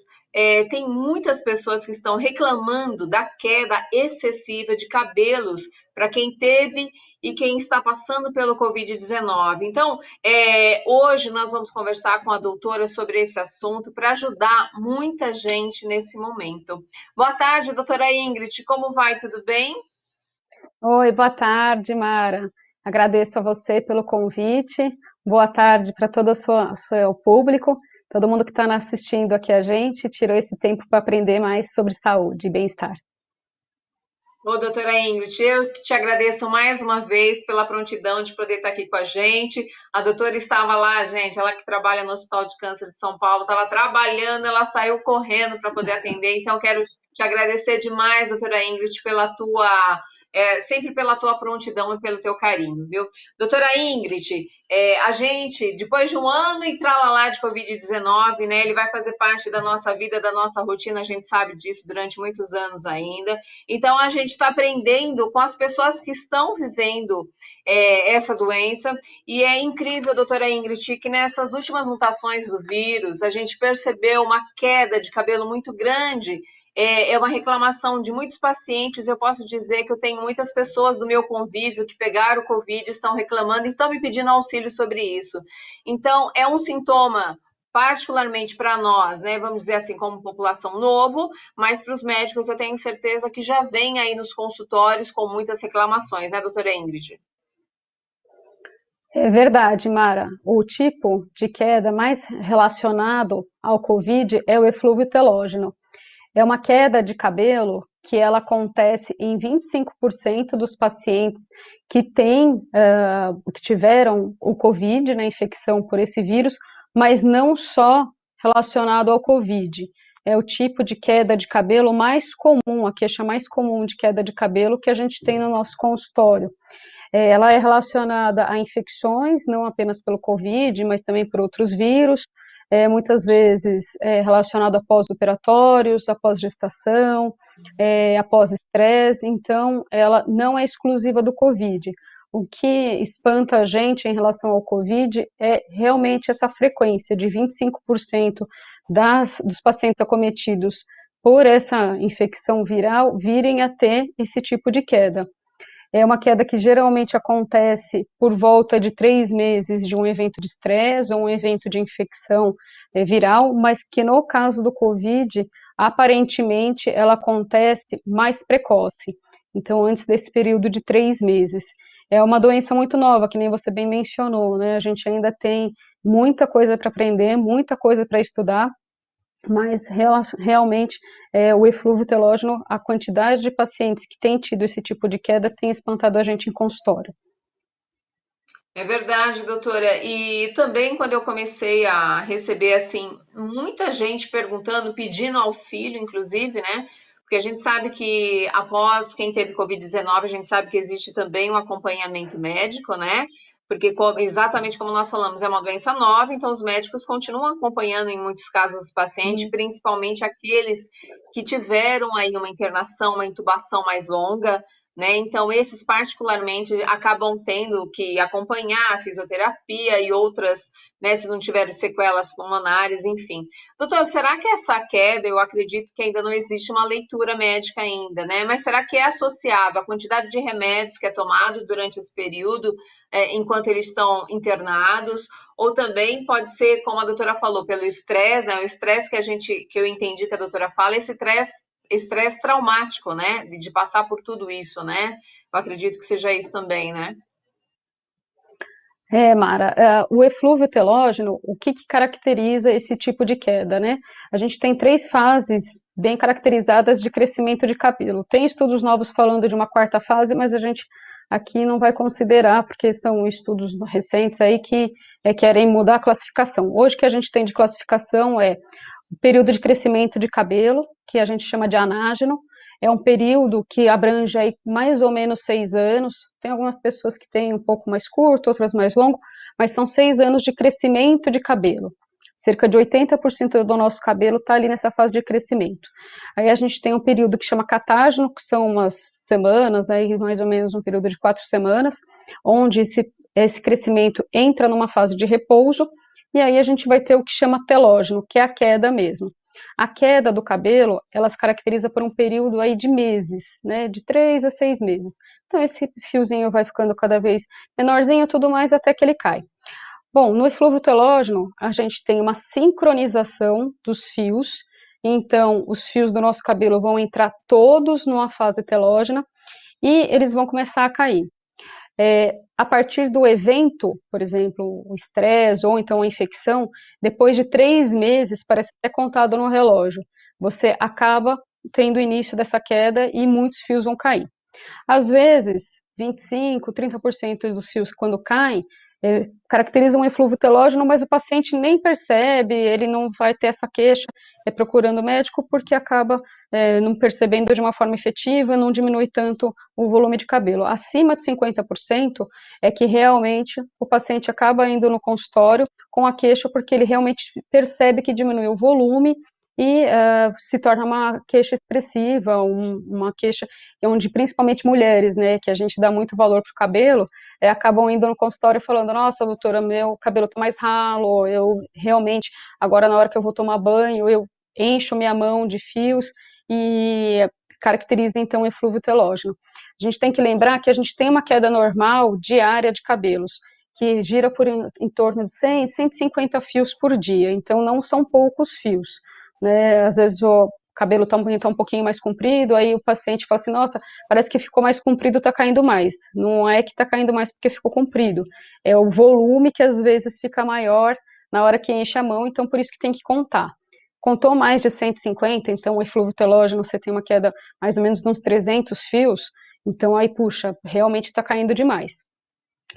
Speaker 1: tem muitas pessoas que estão reclamando da queda excessiva de cabelos para quem teve e quem está passando pelo Covid-19. Então, hoje nós vamos conversar com a doutora sobre esse assunto para ajudar muita gente nesse momento. Boa tarde, doutora Ingrid, como vai? Tudo bem?
Speaker 3: Oi, boa tarde, Mara. Agradeço a você pelo convite. Boa tarde para todo o seu público, todo mundo que está assistindo aqui a gente, tirou esse tempo para aprender mais sobre saúde e bem-estar.
Speaker 1: Ô, doutora Ingrid, eu que te agradeço mais uma vez pela prontidão de poder estar aqui com a gente. A doutora estava lá, gente, ela que trabalha no Hospital de Câncer de São Paulo, estava trabalhando, ela saiu correndo para poder atender. Então, quero te agradecer demais, doutora Ingrid, pela tua, sempre pela tua prontidão e pelo teu carinho, viu? Doutora Ingrid, a gente, depois de um ano e tralalá de Covid-19, né, ele vai fazer parte da nossa vida, da nossa rotina, a gente sabe disso durante muitos anos ainda. Então, a gente está aprendendo com as pessoas que estão vivendo essa doença, e é incrível, doutora Ingrid, que nessas últimas mutações do vírus, a gente percebeu uma queda de cabelo muito grande. É uma reclamação de muitos pacientes. Eu posso dizer que eu tenho muitas pessoas do meu convívio que pegaram o Covid, estão reclamando e estão me pedindo auxílio sobre isso. Então, é um sintoma particularmente para nós, né, vamos dizer assim, como população novo, mas para os médicos eu tenho certeza que já vem aí nos consultórios com muitas reclamações, né, doutora Ingrid?
Speaker 3: É verdade, Mara. O tipo de queda mais relacionado ao Covid é o eflúvio telógeno. É uma queda de cabelo que ela acontece em 25% dos pacientes que que tiveram o Covid, né, infecção por esse vírus, mas não só relacionado ao Covid. É o tipo de queda de cabelo mais comum, a queixa mais comum de queda de cabelo que a gente tem no nosso consultório. Ela é relacionada a infecções, não apenas pelo Covid, mas também por outros vírus, muitas vezes relacionado a pós-operatórios, após gestação, após estresse, então ela não é exclusiva do Covid. O que espanta a gente em relação ao Covid é realmente essa frequência de 25% dos pacientes acometidos por essa infecção viral virem a ter esse tipo de queda. É uma queda que geralmente acontece por volta de 3 meses de um evento de estresse ou um evento de infecção viral, mas que no caso do Covid, aparentemente, ela acontece mais precoce. Então, antes desse período de 3 meses. É uma doença muito nova, que nem você bem mencionou, né? A gente ainda tem muita coisa para aprender, muita coisa para estudar, mas realmente o eflúvio telógeno, a quantidade de pacientes que têm tido esse tipo de queda tem espantado a gente em consultório.
Speaker 1: É verdade, doutora. E também quando eu comecei a receber assim muita gente perguntando, pedindo auxílio, inclusive, né? Porque a gente sabe que após quem teve Covid-19, a gente sabe que existe também um acompanhamento médico, né? Porque exatamente como nós falamos, é uma doença nova, então os médicos continuam acompanhando em muitos casos os pacientes, principalmente aqueles que tiveram aí uma internação, uma intubação mais longa, né? Então, esses particularmente acabam tendo que acompanhar a fisioterapia e outras, né, se não tiver sequelas pulmonares, enfim. Doutor, será que essa queda, eu acredito que ainda não existe uma leitura médica ainda, né? Mas será que é associado à quantidade de remédios que é tomado durante esse período, enquanto eles estão internados? Ou também pode ser, como a doutora falou, pelo estresse, né? O estresse que eu entendi que a doutora fala, esse estresse traumático, né? De passar por tudo isso, né? Eu acredito que seja isso também, né?
Speaker 3: Mara, o eflúvio telógeno, o que caracteriza esse tipo de queda, né? A gente tem 3 fases bem caracterizadas de crescimento de cabelo. Tem estudos novos falando de uma 4ª fase, mas a gente aqui não vai considerar, porque são estudos recentes aí que querem mudar a classificação. Hoje o que a gente tem de classificação é o período de crescimento de cabelo, que a gente chama de anágeno. É um período que abrange aí mais ou menos 6 anos. Tem algumas pessoas que têm um pouco mais curto, outras mais longo, mas são 6 anos de crescimento de cabelo. Cerca de 80% do nosso cabelo está ali nessa fase de crescimento. Aí a gente tem um período que chama catágeno, que são umas semanas, aí mais ou menos um período de 4 semanas, onde esse crescimento entra numa fase de repouso, e aí a gente vai ter o que chama telógeno, que é a queda mesmo. A queda do cabelo, ela se caracteriza por um período aí de meses, né, de 3 a 6 meses. Então esse fiozinho vai ficando cada vez menorzinho e tudo mais até que ele cai. Bom, no eflúvio telógeno, a gente tem uma sincronização dos fios, então os fios do nosso cabelo vão entrar todos numa fase telógena e eles vão começar a cair. A partir do evento, por exemplo, o estresse ou então a infecção, depois de 3 meses, parece que é contado no relógio, você acaba tendo o início dessa queda e muitos fios vão cair. Às vezes, 25, 30% dos fios, quando caem, caracterizam um eflúvio telógeno, mas o paciente nem percebe, ele não vai ter essa queixa procurando o médico, porque acaba não percebendo de uma forma efetiva, não diminui tanto o volume de cabelo. Acima de 50% é que realmente o paciente acaba indo no consultório com a queixa, porque ele realmente percebe que diminuiu o volume e se torna uma queixa expressiva, uma queixa onde principalmente mulheres, né, que a gente dá muito valor para o cabelo, acabam indo no consultório falando, nossa, doutora, meu cabelo tá mais ralo, eu realmente, agora na hora que eu vou tomar banho, eu encho minha mão de fios e caracteriza então o eflúvio telógeno. A gente tem que lembrar que a gente tem uma queda normal diária de cabelos, que gira por em torno de 100, 150 fios por dia, então não são poucos fios, né? Às vezes o cabelo está um pouquinho mais comprido, aí o paciente fala assim, nossa, parece que ficou mais comprido, está caindo mais. Não é que está caindo mais porque ficou comprido, é o volume que às vezes fica maior na hora que enche a mão, então por isso que tem que contar. Contou mais de 150, então o eflúvio telógeno, você tem uma queda mais ou menos de uns 300 fios, então aí, puxa, realmente está caindo demais.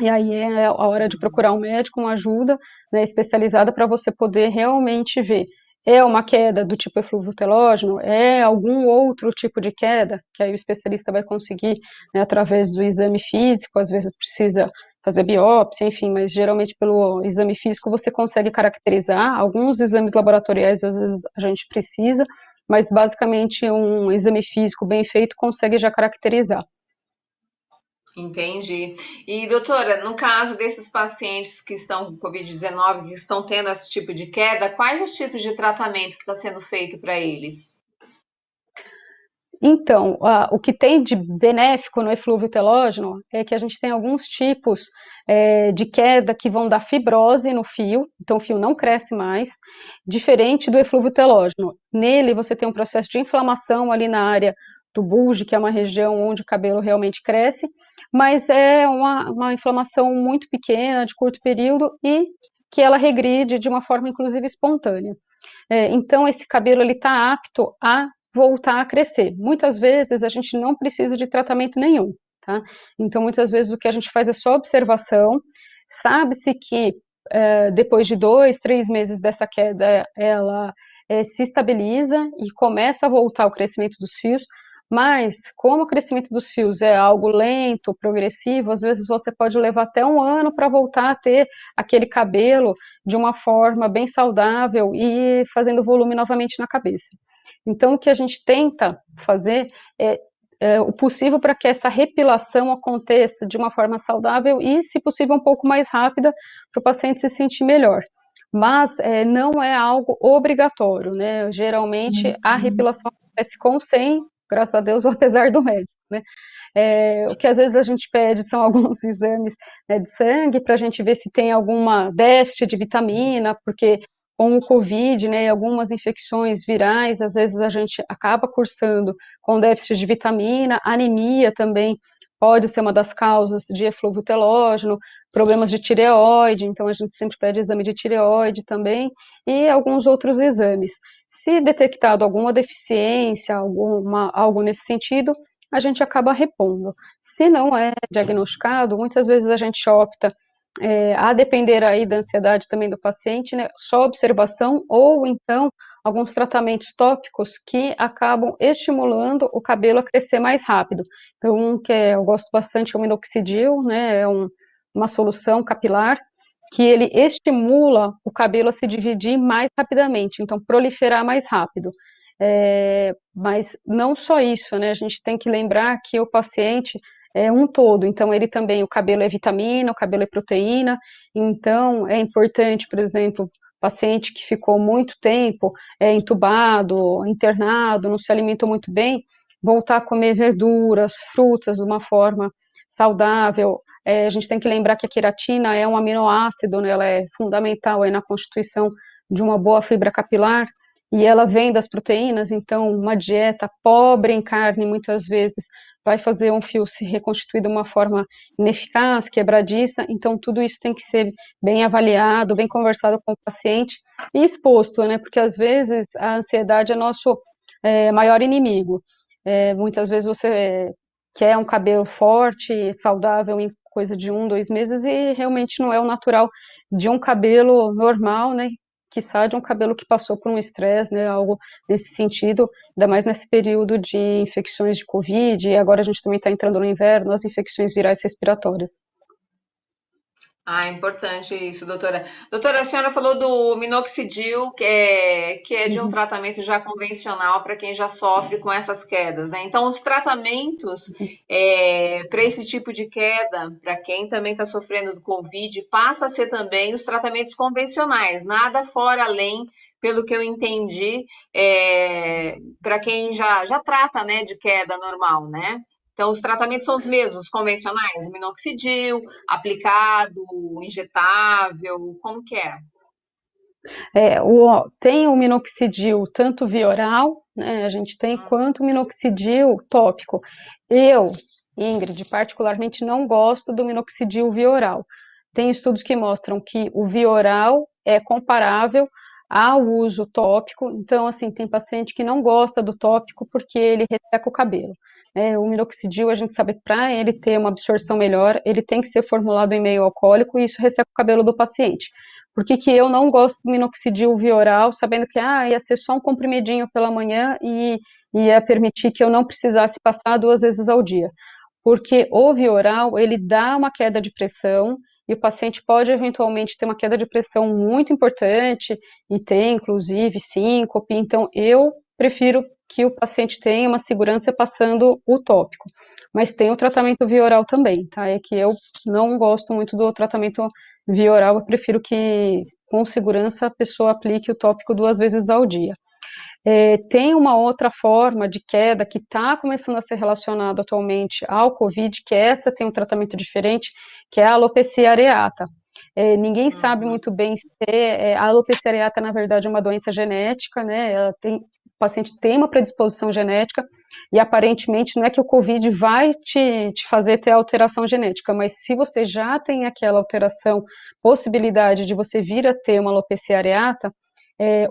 Speaker 3: E aí é a hora de procurar um médico, uma ajuda, né, especializada para você poder realmente ver. É uma queda do tipo eflúvio telógeno? É algum outro tipo de queda? Que aí o especialista vai conseguir, né, através do exame físico, às vezes precisa fazer biópsia, enfim, mas geralmente pelo exame físico você consegue caracterizar. Alguns exames laboratoriais às vezes a gente precisa, mas basicamente um exame físico bem feito consegue já caracterizar.
Speaker 1: Entendi. E, doutora, no caso desses pacientes que estão com Covid-19, que estão tendo esse tipo de queda, quais os tipos de tratamento que está sendo feito para eles?
Speaker 3: Então, o que tem de benéfico no eflúvio telógeno é que a gente tem alguns tipos de queda que vão dar fibrose no fio, então o fio não cresce mais, diferente do eflúvio telógeno. Nele você tem um processo de inflamação ali na área do bulge, que é uma região onde o cabelo realmente cresce, mas é uma inflamação muito pequena, de curto período, e que ela regride de uma forma inclusive espontânea. Então esse cabelo está apto a voltar a crescer. Muitas vezes a gente não precisa de tratamento nenhum, tá? Então muitas vezes o que a gente faz é só observação, sabe-se que depois de 2, 3 meses dessa queda, ela se estabiliza e começa a voltar o crescimento dos fios, mas como o crescimento dos fios é algo lento, progressivo, às vezes você pode levar até 1 ano para voltar a ter aquele cabelo de uma forma bem saudável e fazendo volume novamente na cabeça. Então, o que a gente tenta fazer é o possível para que essa repilação aconteça de uma forma saudável e, se possível, um pouco mais rápida para o paciente se sentir melhor. Mas não é algo obrigatório, né? Geralmente a repilação acontece com ou sem, graças a Deus, ou apesar do médico, né? O que às vezes a gente pede são alguns exames, né, de sangue para a gente ver se tem alguma déficit de vitamina, porque com o Covid, né, e algumas infecções virais, às vezes a gente acaba cursando com déficit de vitamina, anemia também pode ser uma das causas de eflúvio telógeno, problemas de tireoide, então a gente sempre pede exame de tireoide também, e alguns outros exames. Se detectado alguma deficiência, algo nesse sentido, a gente acaba repondo. Se não é diagnosticado, muitas vezes a gente opta, a depender aí da ansiedade também do paciente, né, só observação ou então alguns tratamentos tópicos que acabam estimulando o cabelo a crescer mais rápido. Então, um que eu gosto bastante é o minoxidil, né, uma solução capilar que ele estimula o cabelo a se dividir mais rapidamente, então proliferar mais rápido. Mas não só isso, né? A gente tem que lembrar que o paciente é um todo, então ele também, o cabelo é vitamina, o cabelo é proteína, então é importante, por exemplo, paciente que ficou muito tempo entubado, internado, não se alimentou muito bem, voltar a comer verduras, frutas de uma forma saudável. A gente tem que lembrar que a queratina é um aminoácido, né? Ela é fundamental aí na constituição de uma boa fibra capilar, e ela vem das proteínas, então uma dieta pobre em carne, muitas vezes, vai fazer um fio se reconstituir de uma forma ineficaz, quebradiça, então tudo isso tem que ser bem avaliado, bem conversado com o paciente e exposto, né, porque às vezes a ansiedade é nosso maior inimigo. Muitas vezes você quer um cabelo forte, saudável em coisa de 1, 2 meses e realmente não é o natural de um cabelo normal, né, quiçá de um cabelo que passou por um estresse, né, algo nesse sentido, ainda mais nesse período de infecções de Covid, e agora a gente também está entrando no inverno, as infecções virais respiratórias.
Speaker 1: Ah, importante isso, doutora. Doutora, a senhora falou do minoxidil, que é de um
Speaker 3: Uhum.
Speaker 1: tratamento já convencional para quem já sofre com essas quedas, né? Então, os tratamentos para esse tipo de queda, para quem também está sofrendo do Covid, passa a ser também os tratamentos convencionais, nada fora além, pelo que eu entendi, para quem já trata, né, de queda normal, né? Então, os tratamentos são os mesmos, convencionais, minoxidil, aplicado, injetável, como que é?
Speaker 3: Tem o minoxidil tanto via oral, né, a gente tem, quanto o minoxidil tópico. Eu, Ingrid, particularmente não gosto do minoxidil via oral. Tem estudos que mostram que o via oral é comparável ao uso tópico, então, assim, tem paciente que não gosta do tópico porque ele resseca o cabelo. O minoxidil, a gente sabe, para ele ter uma absorção melhor, ele tem que ser formulado em meio alcoólico e isso resseca o cabelo do paciente. Por que que eu não gosto do minoxidil via oral, sabendo que ia ser só um comprimidinho pela manhã e ia permitir que eu não precisasse passar 2 vezes ao dia? Porque o via oral, ele dá uma queda de pressão e o paciente pode eventualmente ter uma queda de pressão muito importante e ter, inclusive, síncope. Então, eu prefiro que o paciente tenha uma segurança passando o tópico. Mas tem o tratamento via oral também, tá? É que eu não gosto muito do tratamento via oral, eu prefiro que, com segurança, a pessoa aplique o tópico 2 vezes ao dia. Tem uma outra forma de queda que está começando a ser relacionada atualmente ao Covid, que essa tem um tratamento diferente, que é a alopecia areata. Ninguém sabe muito bem se a alopecia areata, na verdade, é uma doença genética, né? O paciente tem uma predisposição genética, e aparentemente não é que o Covid vai te fazer ter alteração genética, mas se você já tem aquela alteração, possibilidade de você vir a ter uma alopecia areata,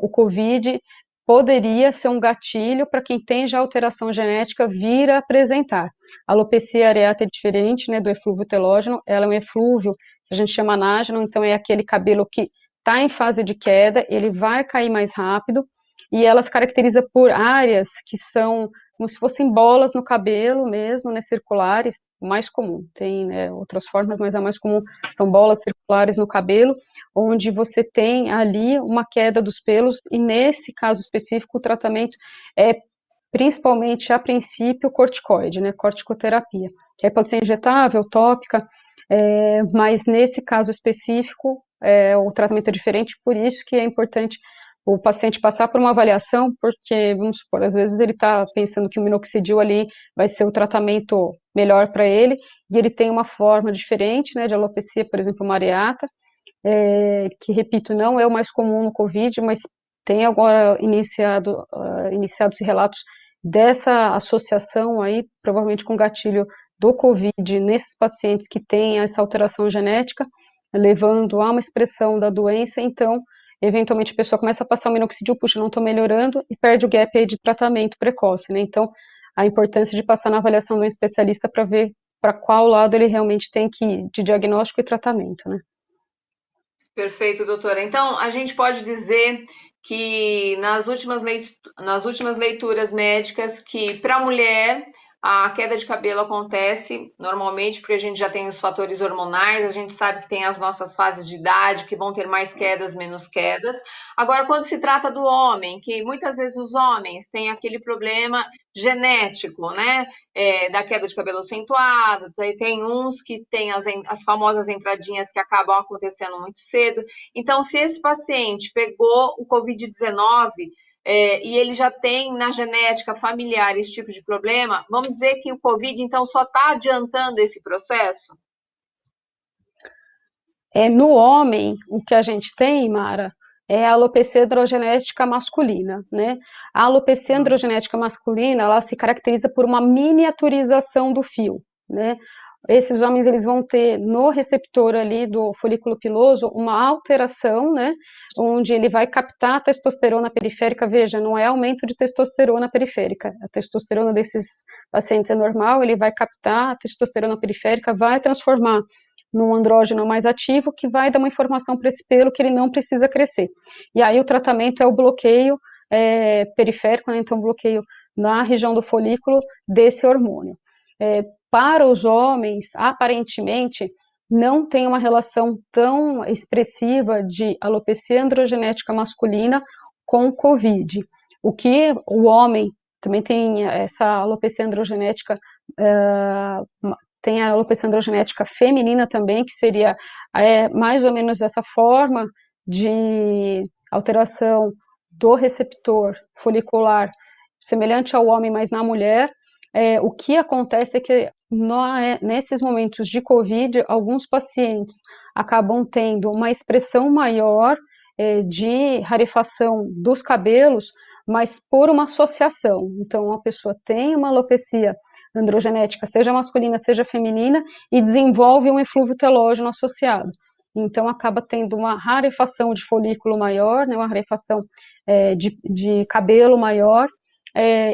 Speaker 3: o Covid poderia ser um gatilho para quem tem já alteração genética vir a apresentar. A alopecia areata é diferente, né, do eflúvio telógeno, ela é um eflúvio que a gente chama anágeno, então é aquele cabelo que está em fase de queda, ele vai cair mais rápido, e ela se caracteriza por áreas que são como se fossem bolas no cabelo mesmo, né, circulares, o mais comum. Tem, né, outras formas, mas a mais comum são bolas circulares no cabelo, onde você tem ali uma queda dos pelos, e nesse caso específico o tratamento é principalmente, a princípio, corticoide, né, corticoterapia, que aí pode ser injetável, tópica, mas nesse caso específico, o tratamento é diferente, por isso que é importante o paciente passar por uma avaliação, porque, vamos supor, às vezes ele está pensando que o minoxidil ali vai ser o tratamento melhor para ele, e ele tem uma forma diferente, né, de alopecia, por exemplo, uma areata, que, repito, não é o mais comum no COVID, mas tem agora iniciados relatos dessa associação aí, provavelmente com gatilho do COVID, nesses pacientes que têm essa alteração genética, levando a uma expressão da doença, então, eventualmente a pessoa começa a passar o minoxidil, puxa, não estou melhorando, e perde o gap aí de tratamento precoce, né? Então, a importância de passar na avaliação de um especialista para ver para qual lado ele realmente tem que ir, de diagnóstico e tratamento, né?
Speaker 1: Perfeito, doutora. Então, a gente pode dizer que nas últimas leituras médicas que para a mulher a queda de cabelo acontece normalmente porque a gente já tem os fatores hormonais, a gente sabe que tem as nossas fases de idade que vão ter mais quedas, menos quedas. Agora, quando se trata do homem, que muitas vezes os homens têm aquele problema genético, né? Da queda de cabelo acentuado, tem uns que têm as famosas entradinhas que acabam acontecendo muito cedo. Então, se esse paciente pegou o Covid-19 e ele já tem na genética familiar esse tipo de problema, vamos dizer que o Covid, então, só está adiantando esse processo?
Speaker 3: No homem, o que a gente tem, Mara, é a alopecia androgenética masculina, né? A alopecia androgenética masculina, ela se caracteriza por uma miniaturização do fio, né? Esses homens, eles vão ter no receptor ali do folículo piloso uma alteração, né? Onde ele vai captar a testosterona periférica. Veja, não é aumento de testosterona periférica. A testosterona desses pacientes é normal, ele vai captar a testosterona periférica, vai transformar num andrógeno mais ativo, que vai dar uma informação para esse pelo que ele não precisa crescer. E aí o tratamento é o bloqueio periférico, né? Então bloqueio na região do folículo desse hormônio. Para os homens, aparentemente, não tem uma relação tão expressiva de alopecia androgenética masculina com COVID. O que o homem também tem essa alopecia androgenética, tem a alopecia androgenética feminina também, que seria mais ou menos essa forma de alteração do receptor folicular, semelhante ao homem, mas na mulher. O que acontece é que nesses momentos de COVID, alguns pacientes acabam tendo uma expressão maior de rarefação dos cabelos, mas por uma associação. Então, a pessoa tem uma alopecia androgenética, seja masculina, seja feminina, e desenvolve um eflúvio telógeno associado. Então, acaba tendo uma rarefação de folículo maior, né, uma rarefação de cabelo maior,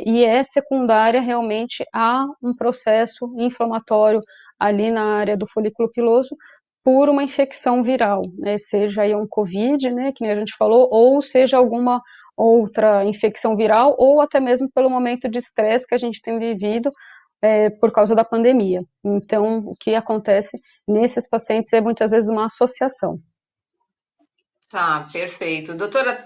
Speaker 3: e é secundária realmente a um processo inflamatório ali na área do folículo piloso por uma infecção viral, né, seja aí um COVID, né, que nem a gente falou, ou seja alguma outra infecção viral, ou até mesmo pelo momento de estresse que a gente tem vivido por causa da pandemia. Então, o que acontece nesses pacientes é muitas vezes uma associação.
Speaker 1: Tá, perfeito. Doutora,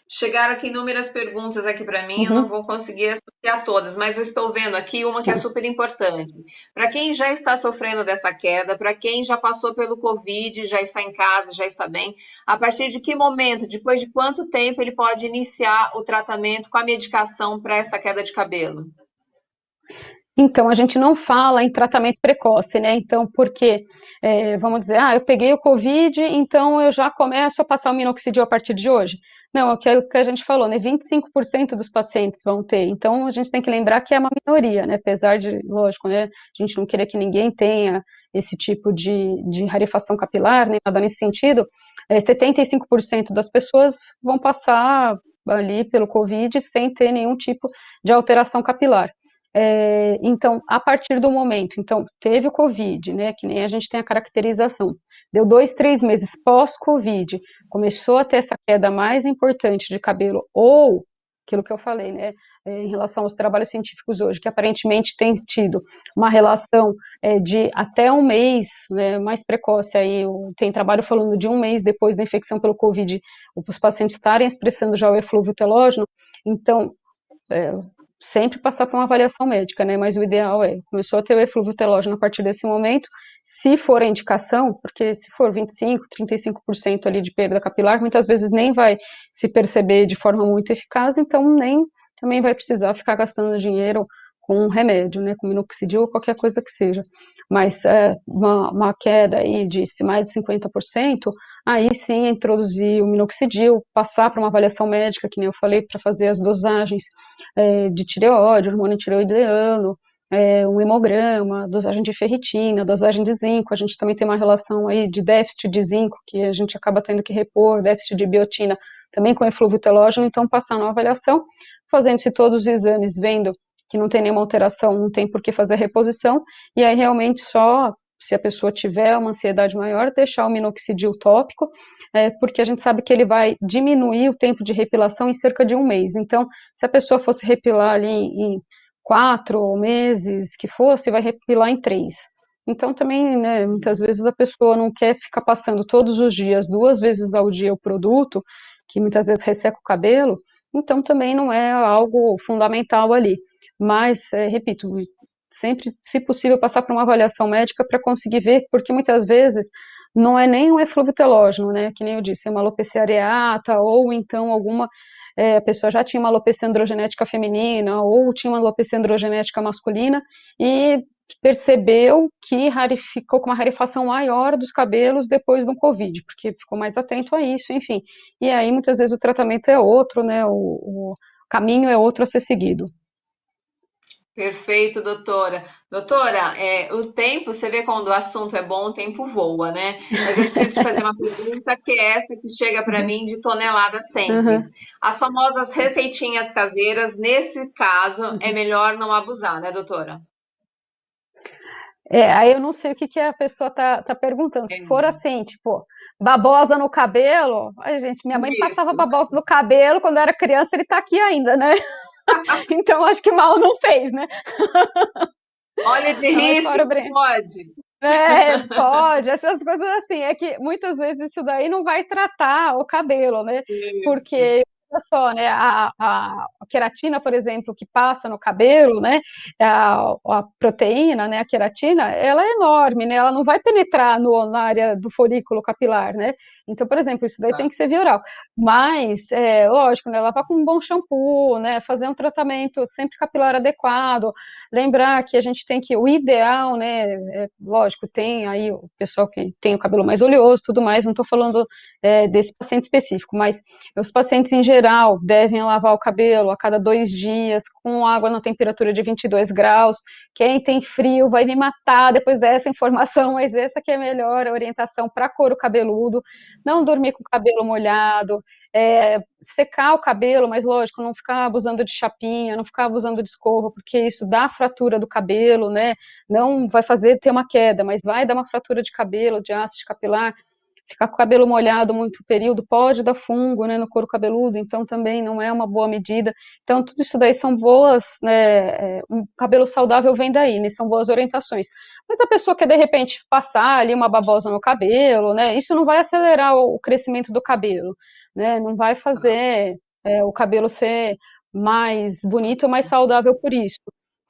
Speaker 1: chegaram aqui inúmeras perguntas aqui para mim, eu não vou conseguir associar todas, mas eu estou vendo aqui uma que é super importante. Para quem já está sofrendo dessa queda, para quem já passou pelo Covid, já está em casa, já está bem, a partir de que momento, depois de quanto tempo ele pode iniciar o tratamento com a medicação para essa queda de cabelo?
Speaker 3: Então, a gente não fala em tratamento precoce, né? Então, porque, vamos dizer, eu peguei o Covid, então eu já começo a passar o minoxidil a partir de hoje. Não, é o que a gente falou, né? 25% dos pacientes vão ter. Então, a gente tem que lembrar que é uma minoria, né? Apesar de, lógico, né? A gente não querer que ninguém tenha esse tipo de rarefação capilar, nem nada nesse sentido. 75% das pessoas vão passar ali pelo Covid sem ter nenhum tipo de alteração capilar. Então, a partir do momento, então, teve o Covid, né, que nem a gente tem a caracterização, deu 2, 3 meses pós-Covid, começou a ter essa queda mais importante de cabelo, ou, aquilo que eu falei, né, em relação aos trabalhos científicos hoje, que aparentemente tem tido uma relação de até um mês, né, mais precoce, aí tem trabalho falando de um mês depois da infecção pelo Covid, os pacientes estarem expressando já o eflúvio telógeno, então, sempre passar por uma avaliação médica, né? Mas o ideal começou a ter o eflúvio telógeno a partir desse momento, se for a indicação, porque se for 25, 35% ali de perda capilar, muitas vezes nem vai se perceber de forma muito eficaz, então nem também vai precisar ficar gastando dinheiro com um remédio, né, com minoxidil ou qualquer coisa que seja. Mas uma queda aí de mais de 50%, aí sim introduzir o minoxidil, passar para uma avaliação médica, que nem eu falei, para fazer as dosagens de tireoide, hormônio tireoidiano, um hemograma, dosagem de ferritina, dosagem de zinco. A gente também tem uma relação aí de déficit de zinco, que a gente acaba tendo que repor, déficit de biotina, também com eflúvio telógeno, então passar na avaliação, fazendo-se todos os exames, vendo que não tem nenhuma alteração, não tem por que fazer a reposição, e aí realmente só, se a pessoa tiver uma ansiedade maior, deixar o minoxidil tópico, porque a gente sabe que ele vai diminuir o tempo de repilação em cerca de 1 mês. Então, se a pessoa fosse repilar ali em 4 meses, que fosse, vai repilar em 3. Então, também, né, muitas vezes a pessoa não quer ficar passando todos os dias, 2 vezes ao dia o produto, que muitas vezes resseca o cabelo, então também não é algo fundamental ali. Mas, repito, sempre, se possível, passar por uma avaliação médica para conseguir ver, porque muitas vezes não é nem um eflúvio telógeno, né, que nem eu disse, é uma alopecia areata, ou então alguma, a pessoa já tinha uma alopecia androgenética feminina, ou tinha uma alopecia androgenética masculina, e percebeu que ficou com uma rarefação maior dos cabelos depois do Covid, porque ficou mais atento a isso, enfim. E aí, muitas vezes, o tratamento é outro, né, o caminho é outro a ser seguido.
Speaker 1: Perfeito, doutora. Doutora, o tempo, você vê quando o assunto é bom, o tempo voa, né? Mas eu preciso te fazer uma pergunta que é essa que chega para mim de tonelada sempre.
Speaker 3: Uhum.
Speaker 1: As famosas receitinhas caseiras, nesse caso, é melhor não abusar, né, doutora?
Speaker 3: Aí eu não sei o que a pessoa tá perguntando. Se for assim, tipo, babosa no cabelo, ai, gente, minha mãe passava
Speaker 1: Isso.
Speaker 3: babosa no cabelo quando eu era criança, ele tá aqui ainda, né? Então acho que mal não fez, né?
Speaker 1: Óleo de
Speaker 3: Mas
Speaker 1: rícino
Speaker 3: fora
Speaker 1: pode.
Speaker 3: pode, essas coisas assim, é que muitas vezes isso daí não vai tratar o cabelo, né?
Speaker 1: Isso.
Speaker 3: Porque, olha só, né, a queratina, por exemplo, que passa no cabelo, né, a proteína, né, a queratina, ela é enorme, né, ela não vai penetrar na área do folículo capilar, né? Então, por exemplo, isso daí tem que ser via oral. Mas, lógico, né, lavar com um bom shampoo, né, fazer um tratamento sempre capilar adequado, lembrar que a gente tem que, o ideal, né, lógico, tem aí o pessoal que tem o cabelo mais oleoso e tudo mais, não estou falando desse paciente específico, mas os pacientes em geral devem lavar o cabelo a cada 2 dias, com água na temperatura de 22 graus, quem tem frio vai me matar depois dessa informação, mas essa que é a melhor orientação para couro cabeludo, não dormir com o cabelo molhado, secar o cabelo, mas lógico, não ficar abusando de chapinha, não ficar abusando de escova, porque isso dá fratura do cabelo, né? Não vai fazer ter uma queda, mas vai dar uma fratura de cabelo, de ácido capilar. Ficar com o cabelo molhado muito período pode dar fungo, né, no couro cabeludo, então também não é uma boa medida. Então, tudo isso daí são boas, né, um cabelo saudável vem daí, né, são boas orientações. Mas a pessoa quer, de repente, passar ali uma babosa no cabelo, né, isso não vai acelerar o crescimento do cabelo, né, não vai fazer o cabelo ser mais bonito ou mais saudável por isso.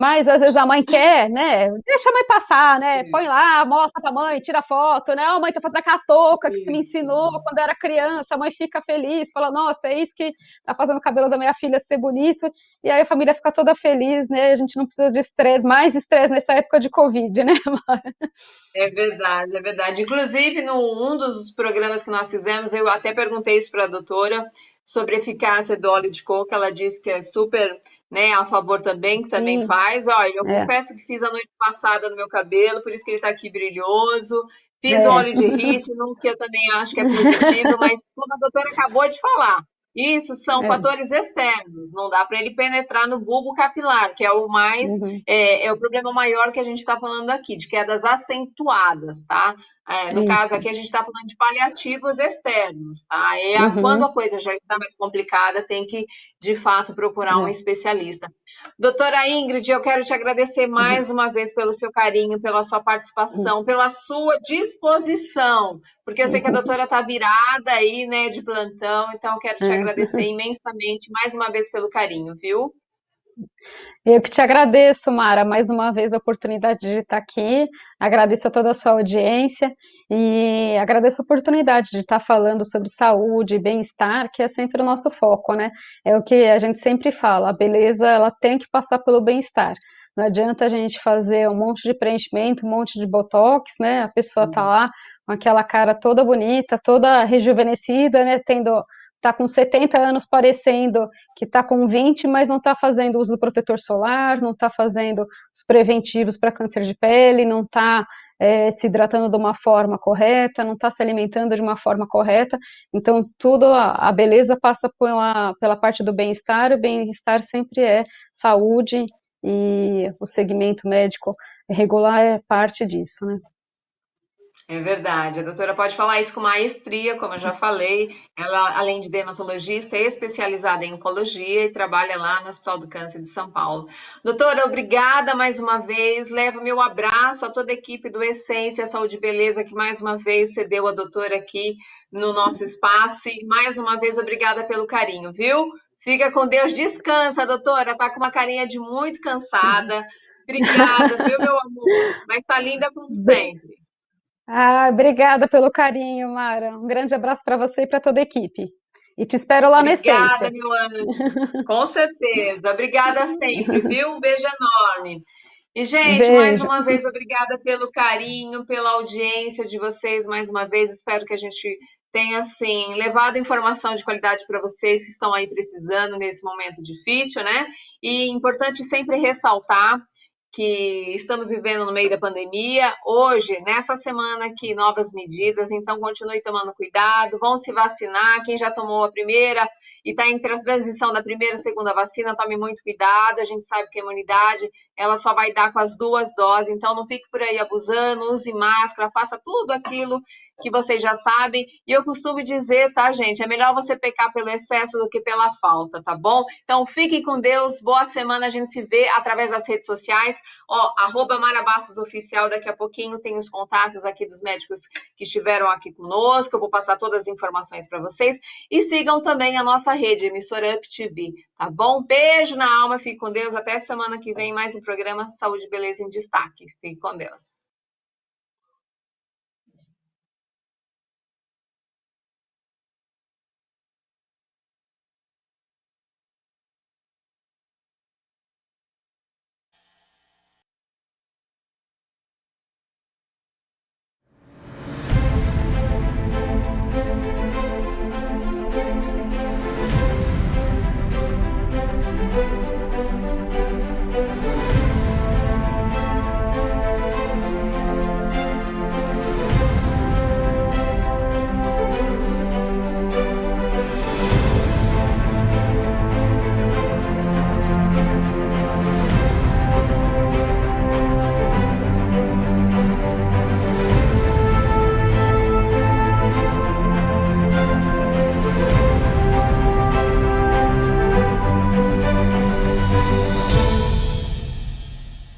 Speaker 3: Mas às vezes a mãe quer, né? Deixa a mãe passar, né? Põe lá, mostra pra mãe, tira foto, né? A mãe tá fazendo aquela touca que você me ensinou quando eu era criança. A mãe fica feliz, fala, nossa, é isso que tá fazendo o cabelo da minha filha ser bonito. E aí a família fica toda feliz, né? A gente não precisa de estresse, mais estresse nessa época de Covid, né?
Speaker 1: É verdade, é verdade. Inclusive, um dos programas que nós fizemos, eu até perguntei isso para a doutora sobre a eficácia do óleo de coco. Ela disse que é super, né, a favor também, que também
Speaker 3: Sim,
Speaker 1: faz. Olha, eu
Speaker 3: é,
Speaker 1: confesso que fiz a noite passada no meu cabelo, por isso que ele está aqui brilhoso. Fiz o
Speaker 3: é.
Speaker 1: óleo de rícino, que eu também acho que é produtivo, mas como a doutora acabou de falar, isso são
Speaker 3: É,
Speaker 1: fatores externos, não dá para ele penetrar no bulbo capilar, que é o mais
Speaker 3: uhum,
Speaker 1: o problema maior que a gente está falando aqui, de quedas acentuadas, tá? No caso
Speaker 3: isso.
Speaker 1: aqui, a gente está falando de paliativos externos, tá? Quando
Speaker 3: Uhum,
Speaker 1: a coisa já está mais complicada, tem que, de fato, procurar um
Speaker 3: é,
Speaker 1: especialista. Doutora Ingrid, eu quero te agradecer
Speaker 3: uhum,
Speaker 1: mais uma vez pelo seu carinho, pela sua participação, pela sua disposição, porque eu sei que a
Speaker 3: uhum,
Speaker 1: doutora está virada aí, né, de plantão, então eu quero te
Speaker 3: é.
Speaker 1: agradecer imensamente mais uma vez pelo carinho, viu?
Speaker 3: Eu que te agradeço, Mara, mais uma vez a oportunidade de estar aqui. Agradeço a toda a sua audiência e agradeço a oportunidade de estar falando sobre saúde e bem-estar, que é sempre o nosso foco, né? É o que a gente sempre fala, a beleza ela tem que passar pelo bem-estar. Não adianta a gente fazer um monte de preenchimento, um monte de botox, né? A pessoa tá lá com aquela cara toda bonita, toda rejuvenescida, né? Tá com 70 anos parecendo que está com 20, mas não está fazendo uso do protetor solar, não está fazendo os preventivos para câncer de pele, não está se hidratando de uma forma correta, não está se alimentando de uma forma correta. Então, tudo a beleza passa pela parte do bem-estar, o bem-estar sempre é saúde e o segmento médico regular é parte disso, né?
Speaker 1: É verdade, a doutora pode falar isso com maestria, como eu já falei. Ela, além de dermatologista, é especializada em oncologia e trabalha lá no Hospital do Câncer de São Paulo. Doutora, obrigada mais uma vez. Levo meu abraço a toda a equipe do Essência Saúde e Beleza, que mais uma vez cedeu a doutora aqui no nosso espaço. E mais uma vez, obrigada pelo carinho, viu? Fica com Deus, descansa, doutora. Tá com uma carinha de muito cansada. Obrigada, viu, meu amor? Mas tá linda como sempre.
Speaker 3: Obrigada pelo carinho, Mara. Um grande abraço para você e para toda a equipe. E te espero lá na
Speaker 1: Obrigada,
Speaker 3: Essência.
Speaker 1: meu anjo. Com certeza. Obrigada sempre, viu? Um beijo enorme. E, gente, mais
Speaker 3: Beijo.
Speaker 1: uma vez, obrigada pelo carinho, pela audiência de vocês, mais uma vez. Espero que a gente tenha, assim, levado informação de qualidade para vocês que estão aí precisando nesse momento difícil, né? E importante sempre ressaltar que estamos vivendo no meio da pandemia. Hoje, nessa semana aqui, novas medidas, então continue tomando cuidado, vão se vacinar. Quem já tomou a primeira e está entre a transição da primeira e segunda vacina, tome muito cuidado. A gente sabe que a imunidade ela só vai dar com as duas doses, então não fique por aí abusando, use máscara, faça tudo aquilo que vocês já sabem. E eu costumo dizer, tá, gente? É melhor você pecar pelo excesso do que pela falta, tá bom? Então fiquem com Deus, boa semana, a gente se vê através das redes sociais. Ó, @Marabastos Oficial, daqui a pouquinho tem os contatos aqui dos médicos que estiveram aqui conosco, eu vou passar todas as informações para vocês. E sigam também a nossa rede, emissora Up TV, tá bom? Beijo na alma, fique com Deus, até semana que vem, mais um programa Saúde e Beleza em Destaque. Fique com Deus.